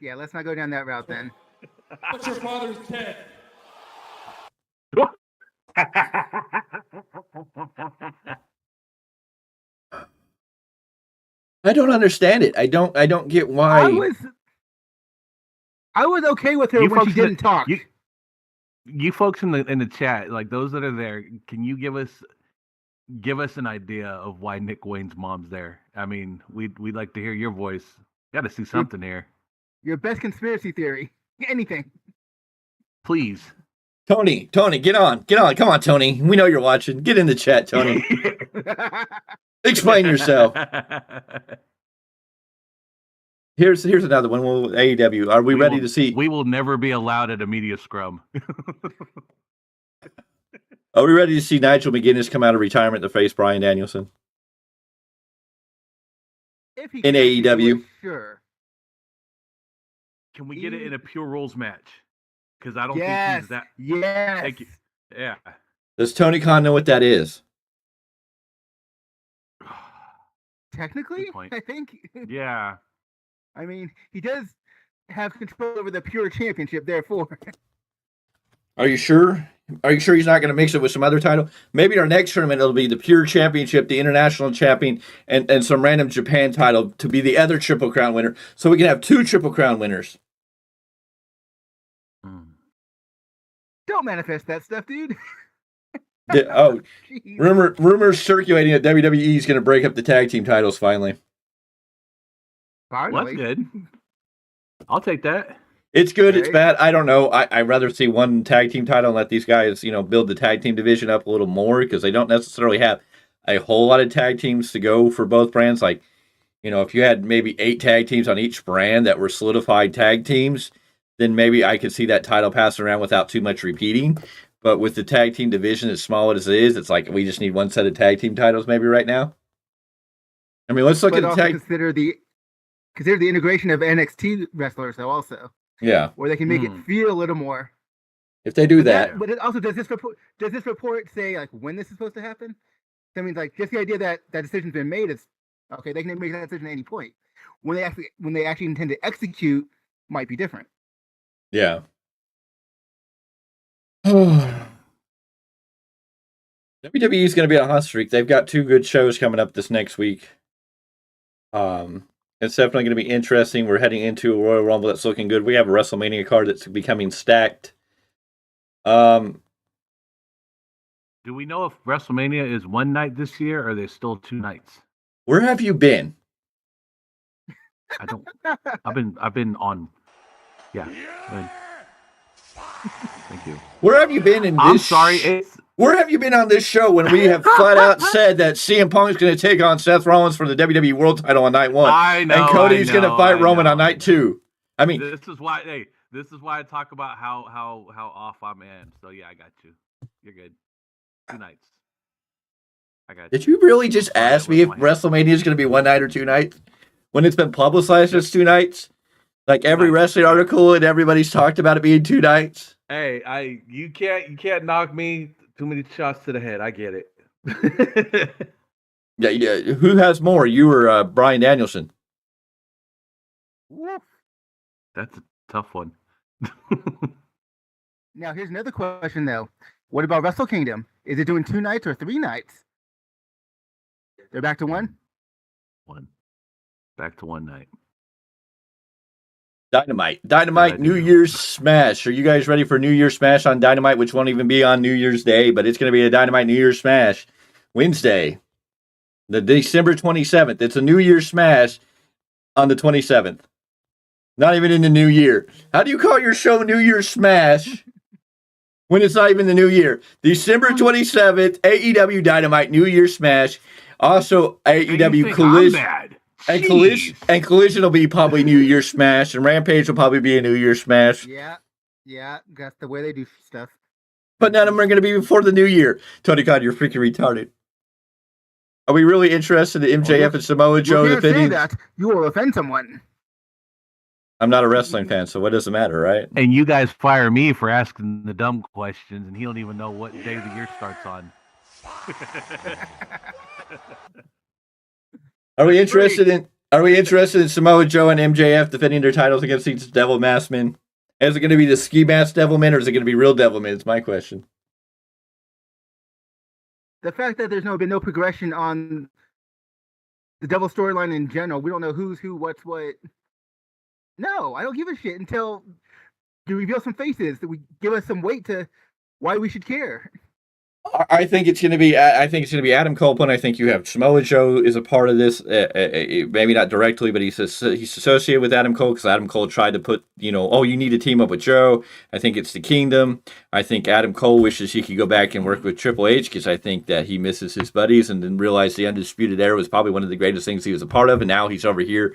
Yeah, let's not go down that route then. What's your father's dead? I don't understand it. I don't get why. I was okay with her when she didn't talk. You folks in the chat, like those that are there, can you give us an idea of why Nick Wayne's mom's there? I mean, we'd like to hear your voice. Got to see something here. Your best conspiracy theory. Anything. Please. Tony, get on. Come on, Tony. We know you're watching. Get in the chat, Tony. Explain yourself. Here's another one. Well, AEW, are we ready to see? We will never be allowed at a media scrum. Are we ready to see Nigel McGuinness come out of retirement to face Bryan Danielson If he in can actually do AEW? it, sure. Can we get it in a pure rules match? Because I don't think Yes. he's that. Yes. Thank you. Yeah. Does Tony Khan know what that is? Technically, Good point. I think. Yeah. I mean, he does have control over the pure championship, therefore. Are you sure? Are you sure he's not going to mix it with some other title? Maybe our next tournament it'll be the Pure Championship, the International Champion, and some random Japan title to be the other Triple Crown winner, so we can have 2 Triple Crown winners. Don't manifest that stuff, dude. Oh, Jeez. rumors circulating that WWE is going to break up the tag team titles finally. Well, Finally. that's good. I'll take that. It's good, it's Okay. bad. I don't know. I'd rather see one tag team title and let these guys, build the tag team division up a little more because they don't necessarily have a whole lot of tag teams to go for both brands. Like, if you had maybe 8 tag teams on each brand that were solidified tag teams, then maybe I could see that title passing around without too much repeating. But with the tag team division as small as it is, it's like we just need one set of tag team titles maybe right now. I mean, let's look But at the also tag. consider the integration of NXT wrestlers, though, also, Yeah, where they can make it feel a little more. if they do that. But it also, does this report say like when this is supposed to happen? That means like just the idea that that decision's been made is okay. They can make that decision at any point. When they actually intend to execute, might be different. Yeah. WWE is going to be on a hot streak. They've got 2 good shows coming up this next week. It's definitely going to be interesting. We're heading into a Royal Rumble that's looking good. We have a WrestleMania card that's becoming stacked. Do we know if WrestleMania is one night this year or are there still 2 nights? Where have you been? I don't. I've been on. Yeah. Good. Thank you. Where have you been in this? I'm sorry. Where have you been on this show when we have flat out said that CM Punk's going to take on Seth Rollins for the WWE World Title on night 1, I know. and Cody's going to fight Roman on night 2? I mean, This is why. Hey, this is why I talk about how off I am. So yeah, I got you. You're good. 2 nights. I got you. did you really just ask me if WrestleMania is going to be one night or 2 nights when it's been publicized as 2 nights? Like every wrestling article and everybody's talked about it being 2 nights. Hey, you can't knock me too many shots to the head. I get it. Yeah. Who has more, you or Bryan Danielson? That's a tough one. Now, here's another question though. What about Wrestle Kingdom? Is it doing 2 nights or 3 nights? They're back to 1? One. Back to 1 night. Dynamite New Year's Smash. Are you guys ready for New Year's Smash on Dynamite, which won't even be on New Year's Day, but it's going to be a Dynamite New Year's Smash Wednesday, the December 27th. It's a New Year's Smash on the 27th. Not even in the new year. How do you call your show New Year's Smash when it's not even the new year? December 27th, AEW Dynamite New Year's Smash. Also, AEW Collision. And Collision will be probably New Year's Smash, and Rampage will probably be a New Year's Smash. Yeah, that's the way they do stuff. But none of them are going to be before the new year. Tony Khan, you're freaking retarded. Are we really interested in MJF and Samoa Joe You can't say defending? that. You will offend someone. I'm not a wrestling fan, so what does it matter, right? And you guys fire me for asking the dumb questions, and he don't even know what day the year starts on. Are we interested in Samoa Joe and MJF defending their titles against these Devil Mask Men? Is it going to be the Ski Mask Devil Men, or is it going to be real Devil Men? It's my question. The fact that there's been no progression on the Devil storyline in general, we don't know who's who, what's what. No, I don't give a shit until you reveal some faces that we give us some weight to why we should care. I think it's going to be. I think it's going to be Adam Copeland. I think you have Samoa Joe is a part of this. Maybe not directly, but he's associated with Adam Cole because Adam Cole tried to put, oh, you need to team up with Joe. I think it's the Kingdom. I think Adam Cole wishes he could go back and work with Triple H because I think that he misses his buddies and then realized the Undisputed Era was probably one of the greatest things he was a part of, and now he's over here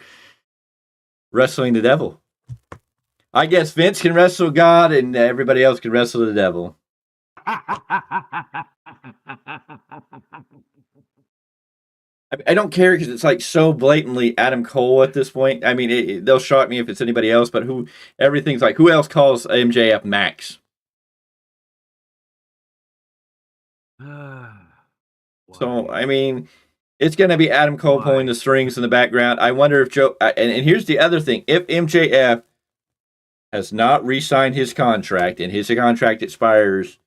wrestling the devil. I guess Vince can wrestle God, and everybody else can wrestle the devil. I don't care because it's like so blatantly Adam Cole at this point. I mean, they'll shock me if it's anybody else, but everything's like, who else calls MJF Max? So, I mean, it's going to be Adam Cole pulling the strings in the background. I wonder if Joe, and here's the other thing, if MJF has not re-signed his contract and his contract expires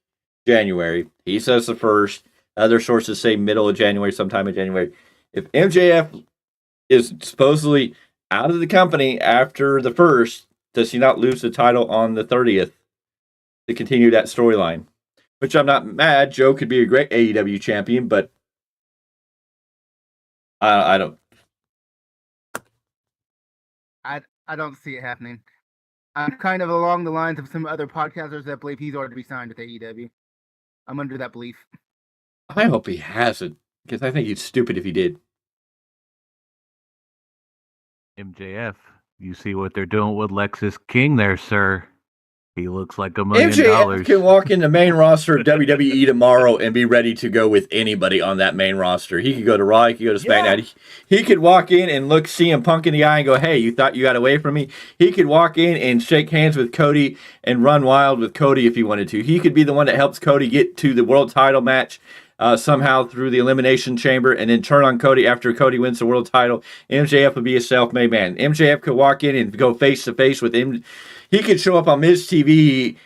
January, he says the 1st, other sources say middle of January, sometime in January. If MJF is supposedly out of the company after the 1st, does he not lose the title on the 30th to continue that storyline? Which I'm not mad. Joe could be a great AEW champion, but I don't. I don't see it happening. I'm kind of along the lines of some other podcasters that believe he's already signed with AEW. I'm under that belief. I hope he hasn't, because I think he's stupid if he did. MJF, you see what they're doing with Lexis King there, sir. He looks like $1 million. MJF can walk in the main roster of WWE tomorrow and be ready to go with anybody on that main roster. He could go to Raw, he could go to SmackDown. Yeah. He could walk in and look CM Punk in the eye and go, hey, you thought you got away from me? He could walk in and shake hands with Cody and run wild with Cody if he wanted to. He could be the one that helps Cody get to the world title match somehow through the Elimination Chamber and then turn on Cody after Cody wins the world title. MJF would be a self-made man. MJF could walk in and go face-to-face with him. He could show up on Miz TV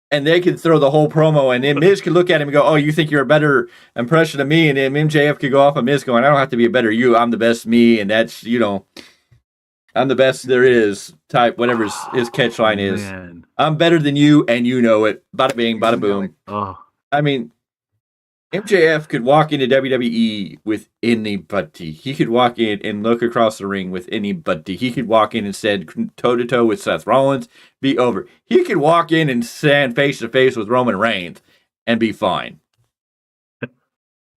and they could throw the whole promo and then Miz could look at him and go, oh, you think you're a better impression of me? And then MJF could go off on Miz going, I don't have to be a better you. I'm the best me. And that's, I'm the best there is type, whatever his catchline is. Man. I'm better than you and you know it. Bada bing, bada boom. Oh. I mean, MJF could walk into WWE with anybody. He could walk in and look across the ring with anybody. He could walk in and stand toe-to-toe with Seth Rollins, be over. He could walk in and stand face-to-face with Roman Reigns and be fine.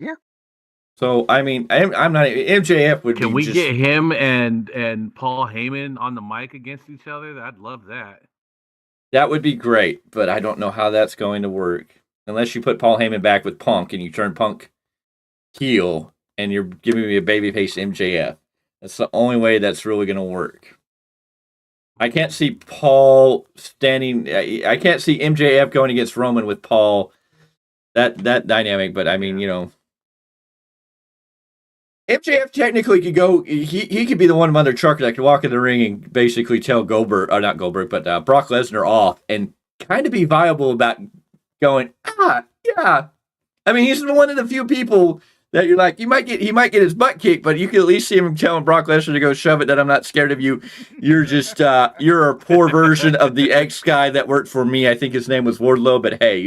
Yeah. So, I mean, I'm not... MJF would Can we get him and Paul Heyman on the mic against each other? I'd love that. That would be great, but I don't know how that's going to work. Unless you put Paul Heyman back with Punk and you turn Punk heel and you're giving me a babyface MJF. That's the only way that's really going to work. I can't see Paul standing... I can't see MJF going against Roman with Paul. That dynamic, but I mean, MJF technically could go... He could be the one mother trucker that could walk in the ring and basically tell Goldberg... Or not Goldberg, but Brock Lesnar off and kind of be viable about... going, yeah. I mean, he's one of the few people that you're like, he might get his butt kicked, but you can at least see him telling Brock Lesnar to go shove it, that I'm not scared of you. You're just, you're a poor version of the ex guy that worked for me. I think his name was Wardlow, but hey,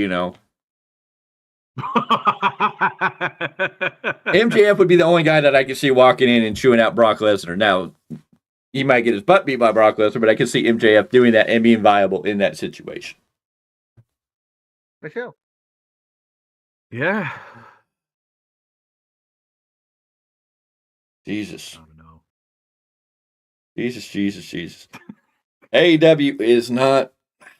MJF would be the only guy that I could see walking in and chewing out Brock Lesnar. Now, he might get his butt beat by Brock Lesnar, but I could see MJF doing that and being viable in that situation. For sure. Yeah. Jesus. I don't know. Jesus. AEW is not...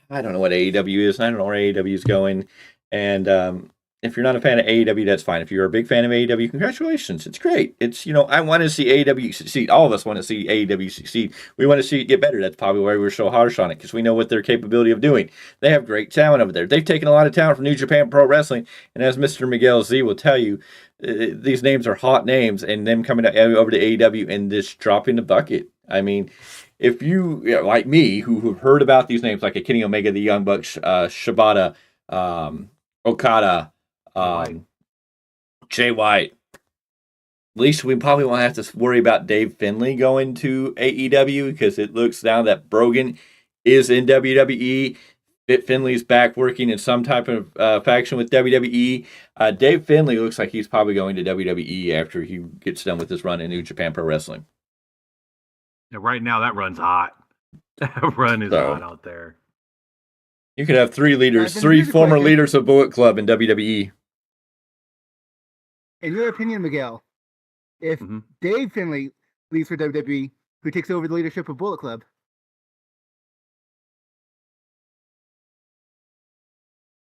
I don't know what AEW is. I don't know where AEW is going. And if you're not a fan of AEW, that's fine. If you're a big fan of AEW, congratulations. It's great. It's, I want to see AEW succeed. All of us want to see AEW succeed. We want to see it get better. That's probably why we're so harsh on it, because we know what their capability of doing. They have great talent over there. They've taken a lot of talent from New Japan Pro Wrestling, and as Mr. Miguel Z will tell you, these names are hot names, and them coming over to AEW and just dropping the bucket. I mean, if you, like me, who have heard about these names, like a Kenny Omega, the Young Bucks, Shibata, Okada, Jay White. At least we probably won't have to worry about Dave Finlay going to AEW, because it looks now that Brogan is in WWE. Fit Finley's back working in some type of faction with WWE. Dave Finley looks like he's probably going to WWE after he gets done with his run in New Japan Pro Wrestling. Yeah, right now, that run's hot. That run is hot out there. You could have three leaders, Then three here's a former question. leaders of Bullet Club in WWE. In your opinion, Miguel, if Dave Finley leaves for WWE, who takes over the leadership of Bullet Club?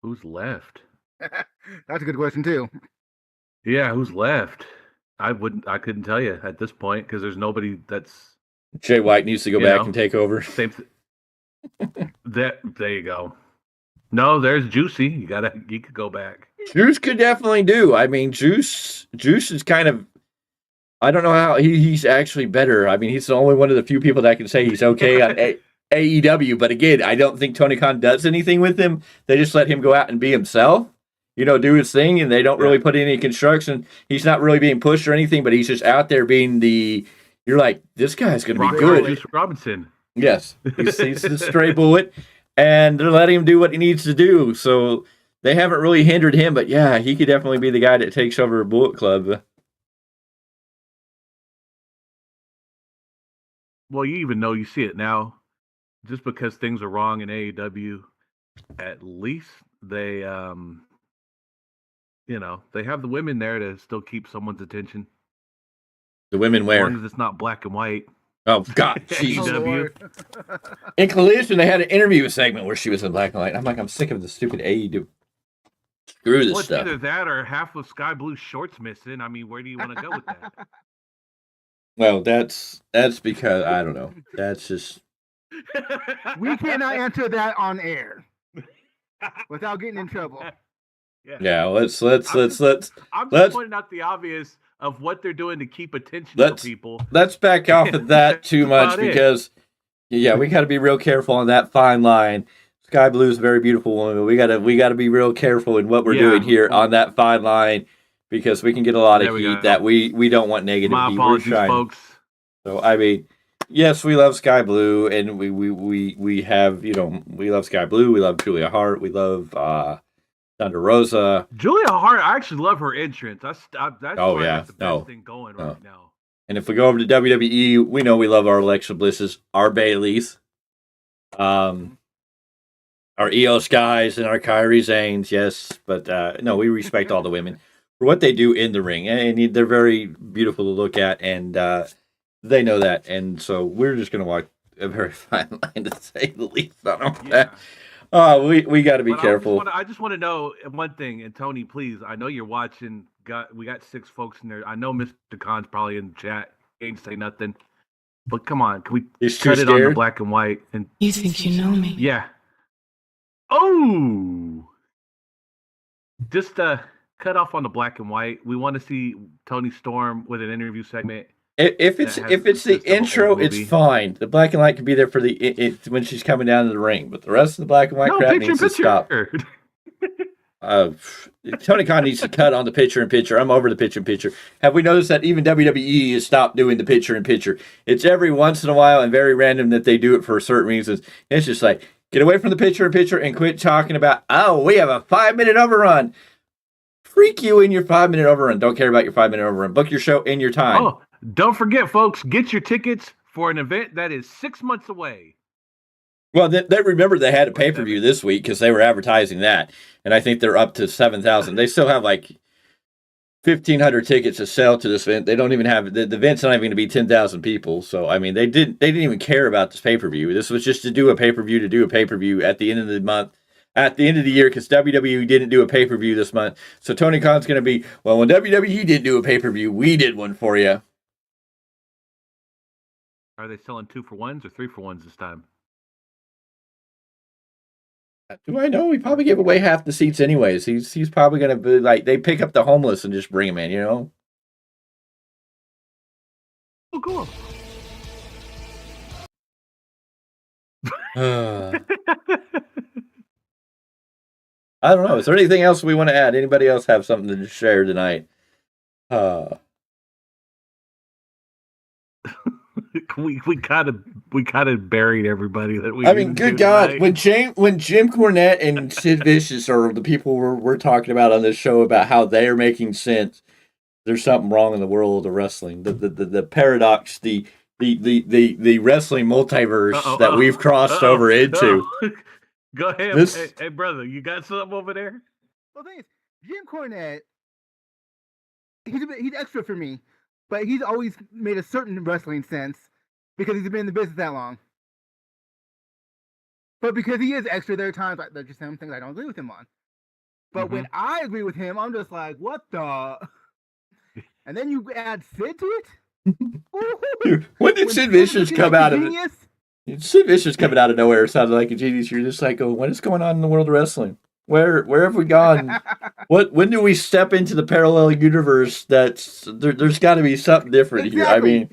Who's left? That's a good question too. Yeah, who's left? I couldn't tell you at this point because there's nobody that's Jay White needs to go back and take over. same. There you go. No, there's Juicy. You could go back. Juice could definitely do. I mean, Juice is kind of. I don't know how he's actually better. I mean, he's the only one of the few people that can say he's okay on AEW. But again, I don't think Tony Khan does anything with him. They just let him go out and be himself. Do his thing, and they don't really put any construction. He's not really being pushed or anything, but he's just out there being the. You're like, this guy's going to be good. Juice Robinson. Yes, he's the stray bullet, and they're letting him do what he needs to do. So they haven't really hindered him, but yeah, he could definitely be the guy that takes over Bullet Club. Well, you even know you see it now. Just because things are wrong in AEW, at least they, they have the women there to still keep someone's attention. The women As wear. long as it's not black and white. Oh, God, jeez. AEW. In Collision, they had an interview segment where she was in black and white. I'm like, I'm sick of the stupid AEW. Screw this Well, stuff. either that or half of Sky Blue's shorts missing. I mean, where do you want to go with that? Well, that's because, I don't know. That's just... We cannot answer that on air without getting in trouble. Yeah, let's I'm just pointing out the obvious of what they're doing to keep attention to people. Let's back off of that too much because, we got to be real careful on that fine line. Sky Blue is a very beautiful woman. We gotta be real careful in what we're doing here on that fine line because we can get a lot of heat that we don't want negative. My apologies, folks. So I mean, yes, we love Sky Blue, and we have we love Sky Blue. We love Julia Hart. We love Thunder Rosa. Julia Hart, I actually love her entrance. That's the best thing going right now. And if we go over to WWE, we know we love our Alexa Blisses, our Baileys, our Io Skies, and our Kairi Zanes. Yes, but no, we respect all the women for what they do in the ring, and they're very beautiful to look at, and they know that, and so we're just going to walk a very fine line to say the least on that. We got to be careful. I just want to know one thing, and Tony, please. I know you're watching. We got 6 folks in there. I know Mr. Khan's probably in the chat. He ain't say nothing. But come on, can we cut it on the black and white? And you think you know me? Yeah. Oh, just cut off on the black and white. We want to see Tony Storm with an interview segment. If it's the intro, it's fine. The black and white can be there for when she's coming down to the ring, but the rest of the black and white crap needs to stop. Tony Khan needs to cut on the picture-in-picture. I'm over the picture-in-picture. Have we noticed that even WWE has stopped doing the picture-in-picture? It's every once in a while and very random that they do it for certain reasons. It's just like, get away from the picture-in-picture and quit talking about, we have a 5-minute overrun. Freak you in your 5-minute overrun. Don't care about your 5-minute overrun. Book your show in your time. Oh, don't forget, folks, get your tickets for an event that is 6 months away. Well, they remember they had a pay-per-view this week because they were advertising that, and I think they're up to 7,000. They still have like 1,500 tickets to sell to this event. They don't even have the event's not even going to be 10,000 people. So I mean, they didn't even care about this pay-per-view. This was just to do a pay-per-view at the end of the month, at the end of the year, because WWE didn't do a pay-per-view this month. So Tony Khan's going to be, well, when WWE didn't do a pay-per-view, we did one for you. Are they selling 2-for-1s or 3-for-1s this time? Do I know? He probably gave away half the seats anyways. He's probably going to be like, they pick up the homeless and just bring them in, Oh, cool. I don't know. Is there anything else we want to add? Anybody else have something to share tonight? we kind of buried everybody that we. I mean, good God, when Jim Cornette and Sid Vicious are the people we're talking about on this show about how they are making sense, there's something wrong in the world of wrestling. The paradox, the wrestling multiverse that we've crossed over into. Go ahead, hey brother, you got something over there? Well, the thing is, Jim Cornette, he's extra for me, but he's always made a certain wrestling sense because he's been in the business that long. But because he is extra, there are times there's just some things I don't agree with him on. But when I agree with him, I'm just like, what the? And then you add Sid to it? Dude, when did Sid Vicious come out of it? Sid Vicious coming out of nowhere sounded like a genius. You're just like, what is going on in the world of wrestling? Where have we gone? When do we step into the parallel universe? There's got to be something different here. I mean,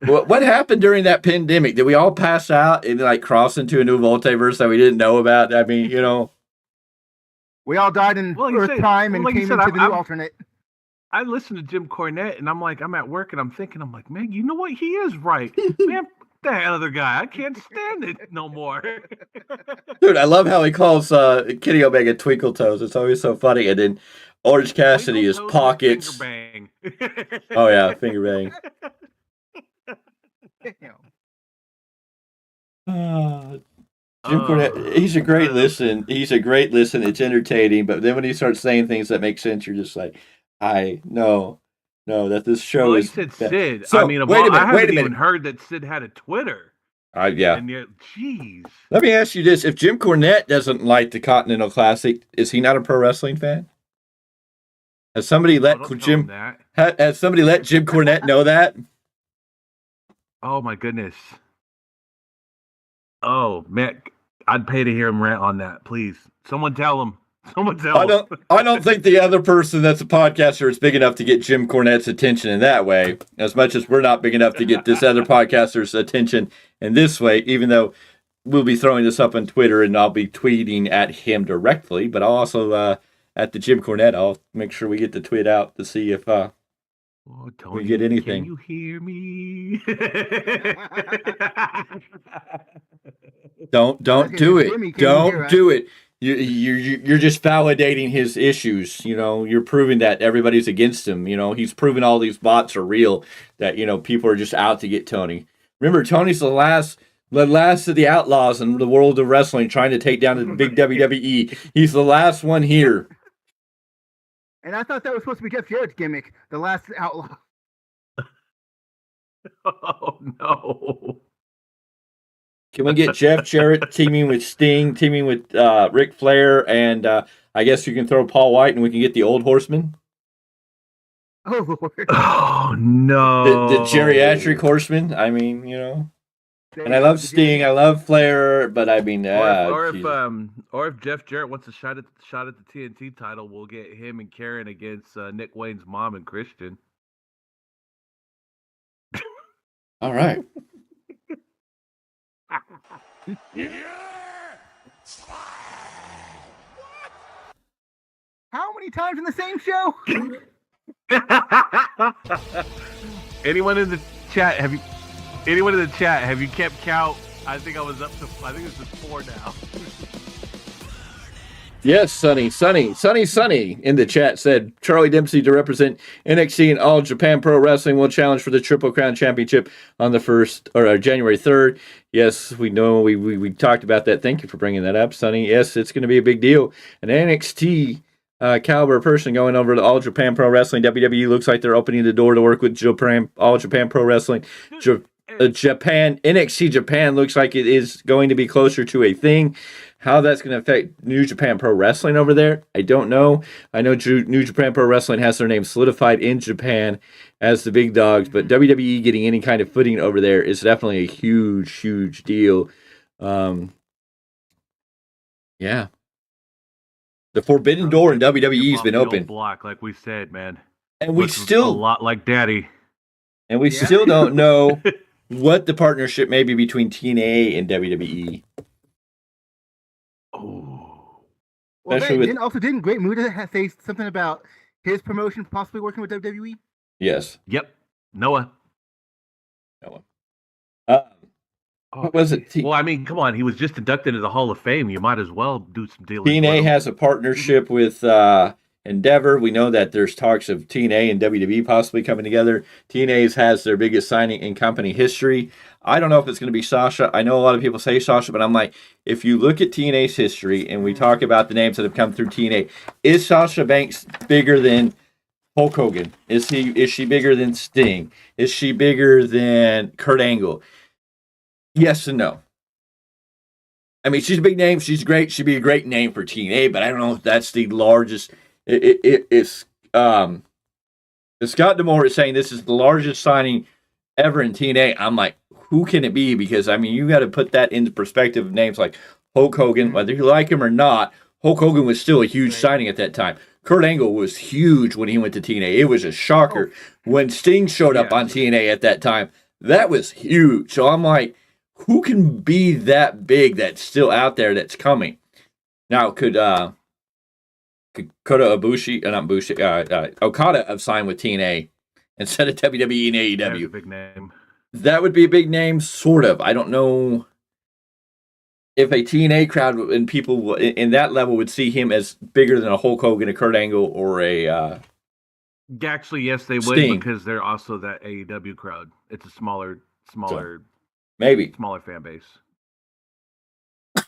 what happened during that pandemic? Did we all pass out and like cross into a new multiverse that we didn't know about? I mean, we all died in Earth time and came into the new alternate. I listened to Jim Cornette and I'm at work and I'm like, man, you know what? He is right. Man, that other guy, I can't stand it no more. Dude, I love how he calls Kenny Omega Twinkle Toes. It's always so funny. And then Orange Cassidy is Pockets. Finger bang. Oh yeah, finger bang. Jim Cornette, he's a great listen. He's a great listen. It's entertaining, but then when he starts saying things that make sense, you're just like, I know that this show is. Said Sid. So, I mean, I haven't even heard that Sid had a Twitter. Yeah. Jeez. Let me ask you this: if Jim Cornette doesn't like the Continental Classic, is he not a pro wrestling fan? Has somebody let Jim? Has somebody let Jim Cornette know that? Oh my goodness. Oh man, I'd pay to hear him rant on that. Please, someone tell him. I don't think the other person that's a podcaster is big enough to get Jim Cornette's attention in that way, as much as we're not big enough to get this other podcaster's attention in this way, even though we'll be throwing this up on Twitter and I'll be tweeting at him directly, but I'll also, at the Jim Cornette, I'll make sure we get the tweet out to see if Tony, we get anything. Can you hear me? Don't do it. Don't do it. You're just validating his issues. You're proving that everybody's against him. He's proving all these bots are real. That people are just out to get Tony. Remember, Tony's the last of the outlaws in the world of wrestling, trying to take down the big WWE. He's the last one here. And I thought that was supposed to be Jeff Jarrett's gimmick, the last outlaw. Oh no. Can we get Jeff Jarrett teaming with Sting, teaming with Ric Flair, and I guess you can throw Paul White and we can get the Old Horseman? Oh, Lord. Oh, no. The geriatric horseman? I mean, And I love Sting, I love Flair, but I mean... or if Jeff Jarrett wants a shot at the TNT title, we'll get him and Karen against Nick Wayne's mom and Christian. All right. How many times in the same show? Anyone in the chat, have you kept count? I think this is 4 now. Yes, Sonny in the chat said Charlie Dempsey to represent NXT and All Japan Pro Wrestling will challenge for the Triple Crown Championship on the January 3rd. Yes, we know we talked about that. Thank you for bringing that up, Sonny. Yes, it's going to be a big deal. An NXT caliber person going over to All Japan Pro Wrestling. WWE looks like they're opening the door to work with All Japan Pro Wrestling. NXT Japan looks like it is going to be closer to a thing. How that's going to affect New Japan Pro Wrestling over there, I don't know. I know New Japan Pro Wrestling has their name solidified in Japan as the big dogs, but WWE getting any kind of footing over there is definitely a huge, huge deal. Yeah. The forbidden door in WWE has been open. Block, like we said, man. And we still... a lot like Daddy. And we still don't know what the partnership may be between TNA and WWE. Oh. Well, didn't Great Muta say something about his promotion possibly working with WWE? Yes. Yep. Noah. Uh, Oh, what was it? well, I mean, come on. He was just inducted into the Hall of Fame. You might as well do some dealings. TNA with him. has a partnership with Endeavor. We know that there's talks of TNA and WWE possibly coming together. TNA's has their biggest signing in company history. I don't know if it's going to be Sasha. I know a lot of people say Sasha, but I'm like, if you look at TNA's history and we talk about the names that have come through TNA, is Sasha Banks bigger than Hulk Hogan? Is she bigger than Sting? Is she bigger than Kurt Angle? Yes and no. I mean, she's a big name. She's great. She'd be a great name for TNA, but I don't know if that's the largest. It's Scott D'Amore is saying this is the largest signing ever in TNA. I'm like, who can it be? Because, I mean, you got to put that into perspective of names like Hulk Hogan. Whether you like him or not, Hulk Hogan was still a huge signing at that time. Kurt Angle was huge when he went to TNA. It was a shocker. When Sting showed up on TNA at that time, that was huge. So I'm like, who can be that big that's still out there that's coming? Now, could Kota Okada have signed with TNA instead of WWE and AEW? That's a big name. That would be a big name, sort of. I don't know if a TNA crowd and people in that level would see him as bigger than a Hulk Hogan, a Kurt Angle, or a Actually, yes, they would Sting. because they're also that AEW crowd. It's a smaller, maybe. smaller fan base.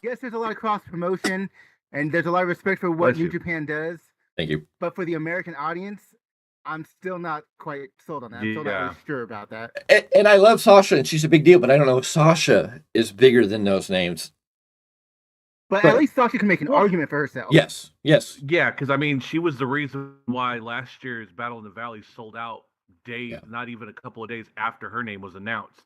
Yes, there's a lot of cross promotion, and there's a lot of respect for what New Japan does. Thank you. But for the American audience, I'm still not quite sold on that. I'm still not really sure about that. And I love Sasha, and she's a big deal, but I don't know if Sasha is bigger than those names. But at least Sasha can make an argument for herself. Yes. Yeah, because I mean, she was the reason why last year's Battle in the Valley sold out not even a couple of days after her name was announced.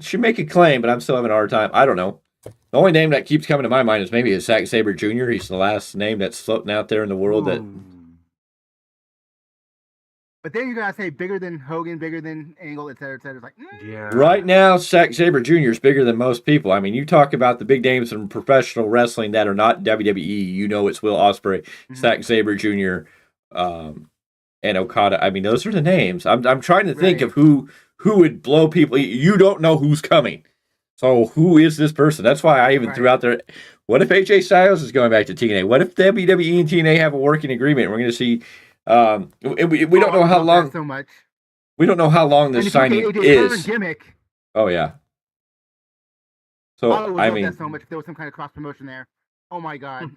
She make a claim, but I'm still having a hard time. I don't know. The only name that keeps coming to my mind is maybe Zack Sabre Jr. He's the last name that's floating out there in the world. But then you gotta say bigger than Hogan, bigger than Angle, et cetera, et cetera. It's like, yeah. Right now, Zack Sabre Jr. is bigger than most people. I mean, you talk about the big names in professional wrestling that are not WWE. You know, it's Will Ospreay, Zack Sabre Jr., and Okada. I mean, those are the names. I'm trying to think of who would blow people. You don't know who's coming. So who is this person? That's why I even threw out there, what if AJ Styles is going back to TNA? What if WWE and TNA have a working agreement? We're going to see. We don't know how long. So much. We don't know how long this signing is. Gimmick. Oh yeah. So I would love mean, that so much if there was some kind of cross promotion there. Oh my god.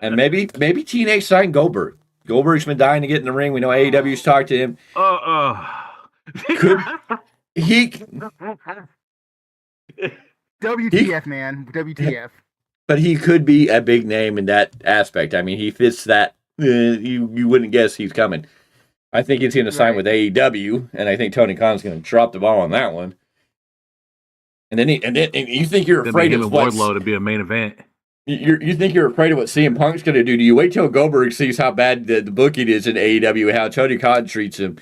and maybe TNA signed Goldberg. Goldberg's been dying to get in the ring. We know AEW's talked to him. Could he? WTF, man. WTF. But he could be a big name in that aspect. I mean, he fits that. You wouldn't guess he's coming. I think he's going to sign with AEW, and I think Tony Khan's going to drop the ball on that one. And then you think you're afraid of Wardlow to be a main event. You think you're afraid of what CM Punk's going to do? Do you wait till Goldberg sees how bad the booking is in AEW and how Tony Khan treats him?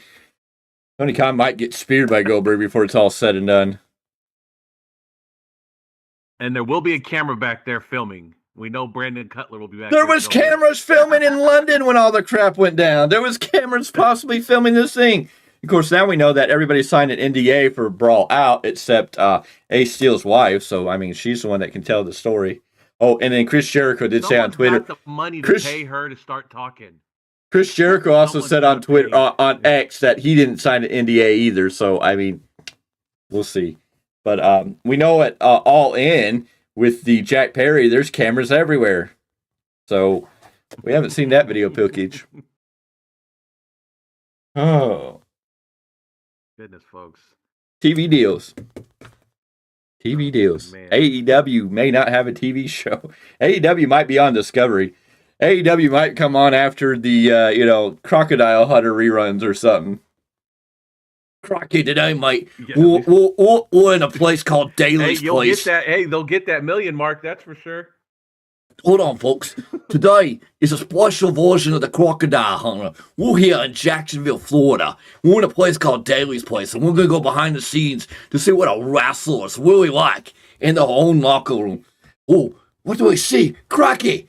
Tony Khan might get speared by Goldberg before it's all said and done. And there will be a camera back there filming. We know Brandon Cutler will be back there was filming. Cameras filming in London when all the crap went down. There was cameras possibly filming this thing. Of course, now we know that everybody signed an NDA for Brawl Out except Ace Steel's wife. So, I mean, she's the one that can tell the story. Oh, and then Chris Jericho did say on Twitter. Got the money to pay her to start talking. Chris Jericho also said on Twitter, on X, that he didn't sign an NDA either. So, I mean, we'll see. But we know at All In with the Jack Perry, there's cameras everywhere. So we haven't seen that video package. Oh. Goodness, folks. TV deals. Man. AEW may not have a TV show. AEW might be on Discovery. AEW might come on after the, Crocodile Hunter reruns or something. Crocky today, mate. Yeah. We're in a place called Daly's Place. They'll get that million mark, that's for sure. Hold on, folks. Today is a special version of the Crocodile Hunter. We're here in Jacksonville, Florida. We're in a place called Daly's Place, and we're going to go behind the scenes to see what a wrestler's really like in their own locker room. Oh, what do we see? Crocky!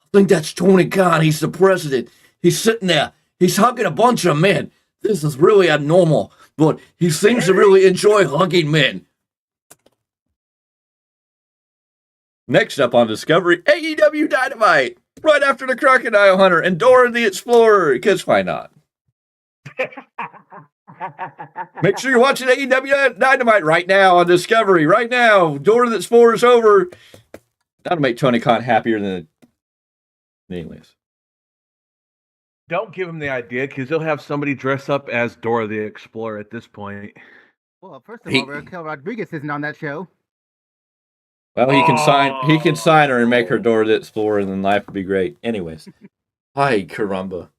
I think that's Tony Khan. He's the president. He's sitting there. He's hugging a bunch of men. This is really abnormal. but he seems to really enjoy hugging men. Next up on Discovery, AEW Dynamite, right after the Crocodile Hunter and Dora the Explorer, because why not? Make sure you're watching AEW Dynamite right now on Discovery, right now. Dora the Explorer's over. That'll make Tony Khan happier than anyways. Don't give him the idea, because he'll have somebody dress up as Dora the Explorer at this point. Well, first of all, Raquel Rodriguez isn't on that show. Well, he can sign her and make her Dora the Explorer, and then life would be great. Anyways. Hi, caramba.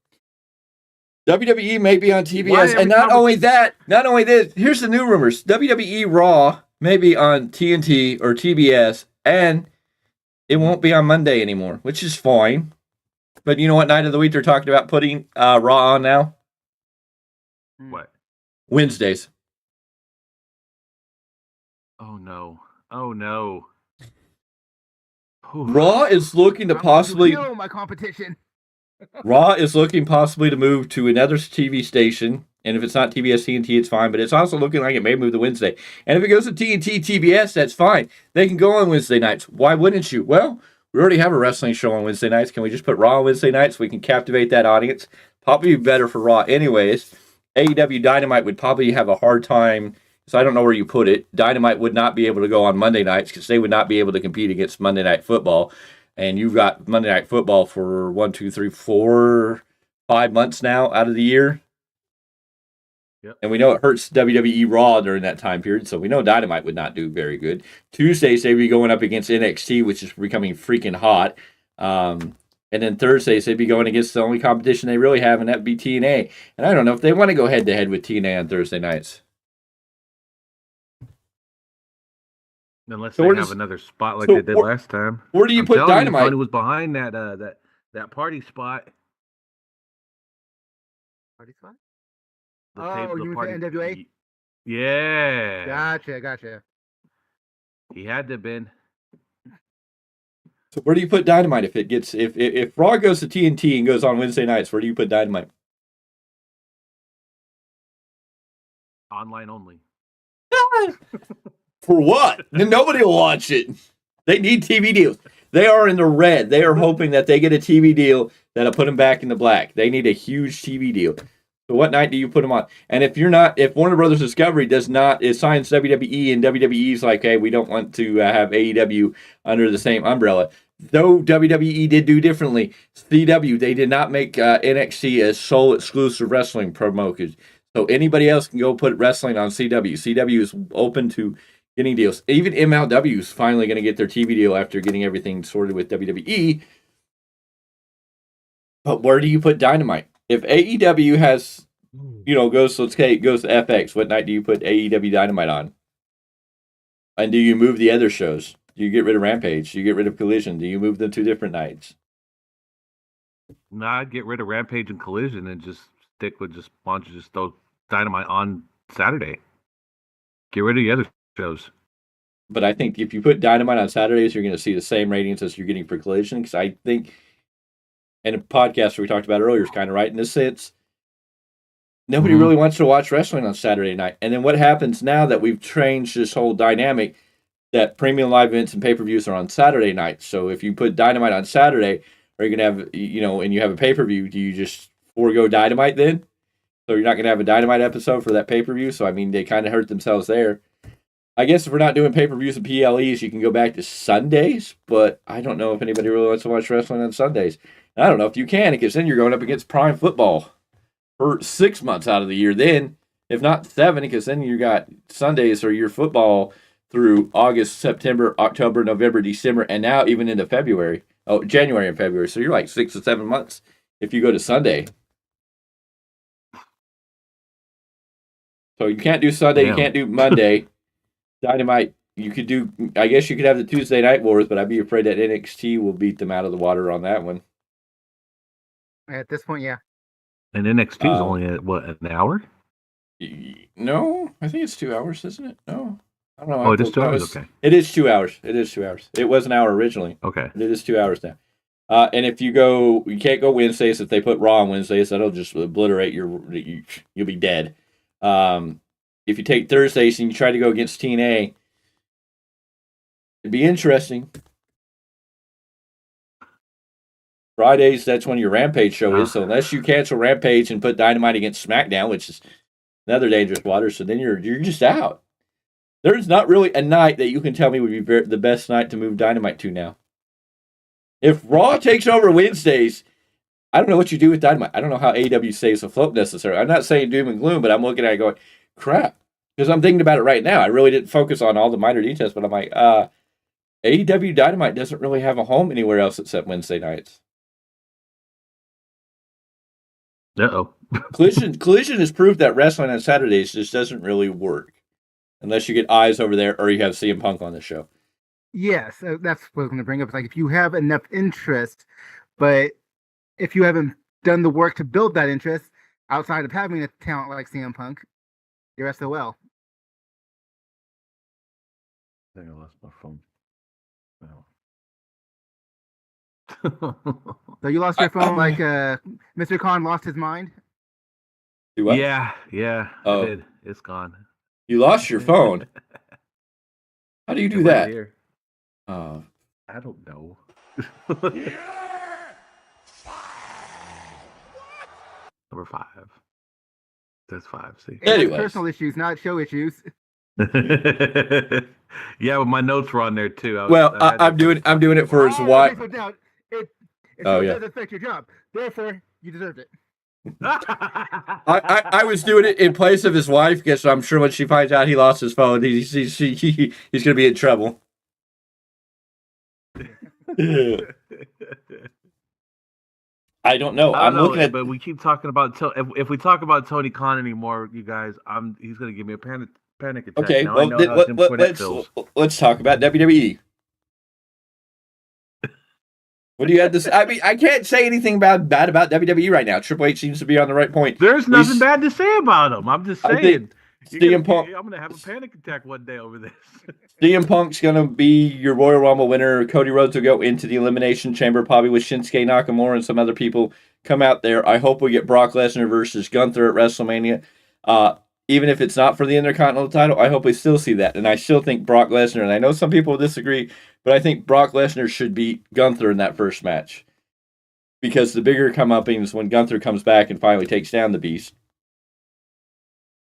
WWE may be on TBS, and not only this, here's the new rumors. WWE Raw may be on TNT or TBS, and it won't be on Monday anymore, which is fine. But you know what night of the week they're talking about putting Raw on now? What? Wednesdays. Oh, no. Oh, no. Raw is looking to possibly... my competition. Raw is looking possibly to move to another TV station, and if it's not TBS TNT, it's fine, but it's also looking like it may move to Wednesday. And if it goes to TNT TBS, that's fine. They can go on Wednesday nights. Why wouldn't you? Well, we already have a wrestling show on Wednesday nights. Can we just put Raw on Wednesday nights so we can captivate that audience? Probably be better for Raw anyways. AEW Dynamite would probably have a hard time, so I don't know where you put it. Dynamite would not be able to go on Monday nights because they would not be able to compete against Monday Night Football. And you've got Monday Night Football for 5 months now out of the year. Yep. And we know it hurts WWE Raw during that time period, so we know Dynamite would not do very good. Tuesdays, they'd be going up against NXT, which is becoming freaking hot. And then Thursdays, they'd be going against the only competition they really have, and that'd be TNA. And I don't know if they want to go head-to-head with TNA on Thursday nights. Unless they have another spot like they did last time. Where do you put Dynamite? Tony was behind that party spot. Party spot? The you mean for NWA? Yeah. Gotcha. He had to have been. So where do you put Dynamite if Raw goes to TNT and goes on Wednesday nights? Where do you put Dynamite? Online only. For what? Nobody will watch it. They need TV deals. They are in the red. They are hoping that they get a TV deal that'll put them back in the black. They need a huge TV deal. So what night do you put them on? And if Warner Brothers Discovery signs WWE and WWE's like, hey, we don't want to have AEW under the same umbrella. Though WWE did do differently. CW, they did not make NXT a sole exclusive wrestling promotion. So anybody else can go put wrestling on CW. CW is open to getting deals. Even MLW is finally going to get their TV deal after getting everything sorted with WWE. But where do you put Dynamite? If AEW goes to FX, what night do you put AEW Dynamite on? And do you move the other shows? Do you get rid of Rampage? Do you get rid of Collision? Do you move them to different nights? I'd get rid of Rampage and Collision and just stick with throw Dynamite on Saturday. Get rid of the other shows. But I think if you put Dynamite on Saturdays, you're going to see the same ratings as you're getting for Collision. Because I think, and a podcast we talked about earlier is kind of right in this sense. Nobody really wants to watch wrestling on Saturday night. And then what happens now that we've changed this whole dynamic that premium live events and pay-per-views are on Saturday nights. So if you put Dynamite on Saturday, are you going to have, and you have a pay-per-view, do you just forego Dynamite then? So you're not going to have a Dynamite episode for that pay-per-view. So, I mean, they kind of hurt themselves there. I guess if we're not doing pay-per-views and PLEs, you can go back to Sundays. But I don't know if anybody really wants to watch wrestling on Sundays. And I don't know if you can, because then you're going up against Prime Football for 6 months out of the year. Then, if not 7, because then you got Sundays or your football through August, September, October, November, December, and now even into February. Oh, January and February. So you're like 6 or 7 months if you go to Sunday. So you can't do Sunday, you can't do Monday. Dynamite, you could do, I guess you could have the Tuesday Night Wars, but I'd be afraid that NXT will beat them out of the water on that one. At this point, yeah. And NXT is only at, an hour? No, I think it's 2 hours, isn't it? No. I don't know. Oh, it is 2 hours? Okay. It is 2 hours. It is 2 hours. It was an hour originally. Okay. It is 2 hours now. And if you can't go Wednesdays. If they put Raw on Wednesdays, that'll just obliterate you'll be dead. if you take Thursdays and you try to go against TNA, it'd be interesting. Fridays, that's when your Rampage show is. So unless you cancel Rampage and put Dynamite against SmackDown, which is another dangerous water, so then you're just out. There's not really a night that you can tell me would be the best night to move Dynamite to now. If Raw takes over Wednesdays, I don't know what you do with Dynamite. I don't know how AEW stays afloat necessarily. I'm not saying doom and gloom, but I'm looking at it going, crap. Because I'm thinking about it right now. I really didn't focus on all the minor details, but I'm like, AEW Dynamite doesn't really have a home anywhere else except Wednesday nights. Uh-oh. Collision has proved that wrestling on Saturdays just doesn't really work. Unless you get eyes over there or you have CM Punk on the show. Yes, that's what I was going to bring up. It's like if you have enough interest, but if you haven't done the work to build that interest outside of having a talent like CM Punk, you're SOL. I think I lost my phone. So you lost your phone like Mr. Khan lost his mind? Do what? Yeah, I did. It's gone. You lost your phone? How do you do It's that? right here. Oh. I don't know. Number 5. That's 5. See. Anyways. Personal issues, not show issues. Yeah, but my notes were on there too. I'm doing it for his wife. Okay, so now it Oh, yeah. doesn't affect your job. Therefore, you deserved it. I was doing it in place of his wife because I'm sure when she finds out he lost his phone, he's going to be in trouble. I don't know. I'm looking at, but we keep talking about if we talk about Tony Khan anymore, you guys, he's going to give me a panic attack. Okay, now well, I know how Jim Cornette feels. let's talk about WWE. What do you have to say? I mean, I can't say anything bad about WWE right now. Triple H seems to be on the right point. There's nothing bad to say about him. I'm just saying. CM Punk. I'm gonna have a panic attack one day over this. CM Punk's gonna be your Royal Rumble winner. Cody Rhodes will go into the Elimination Chamber, probably with Shinsuke Nakamura and some other people come out there. I hope we get Brock Lesnar versus Gunther at WrestleMania. Even if it's not for the Intercontinental title, I hope we still see that. And I still think Brock Lesnar, and I know some people disagree, but I think Brock Lesnar should beat Gunther in that first match. Because the bigger comeuppance is when Gunther comes back and finally takes down the Beast.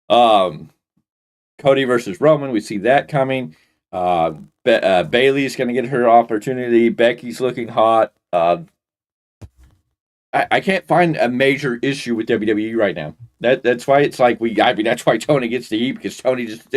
Cody versus Roman, we see that coming. Bayley's going to get her opportunity. Becky's looking hot. I can't find a major issue with WWE right now. That's why it's like that's why Tony gets the heat, because Tony just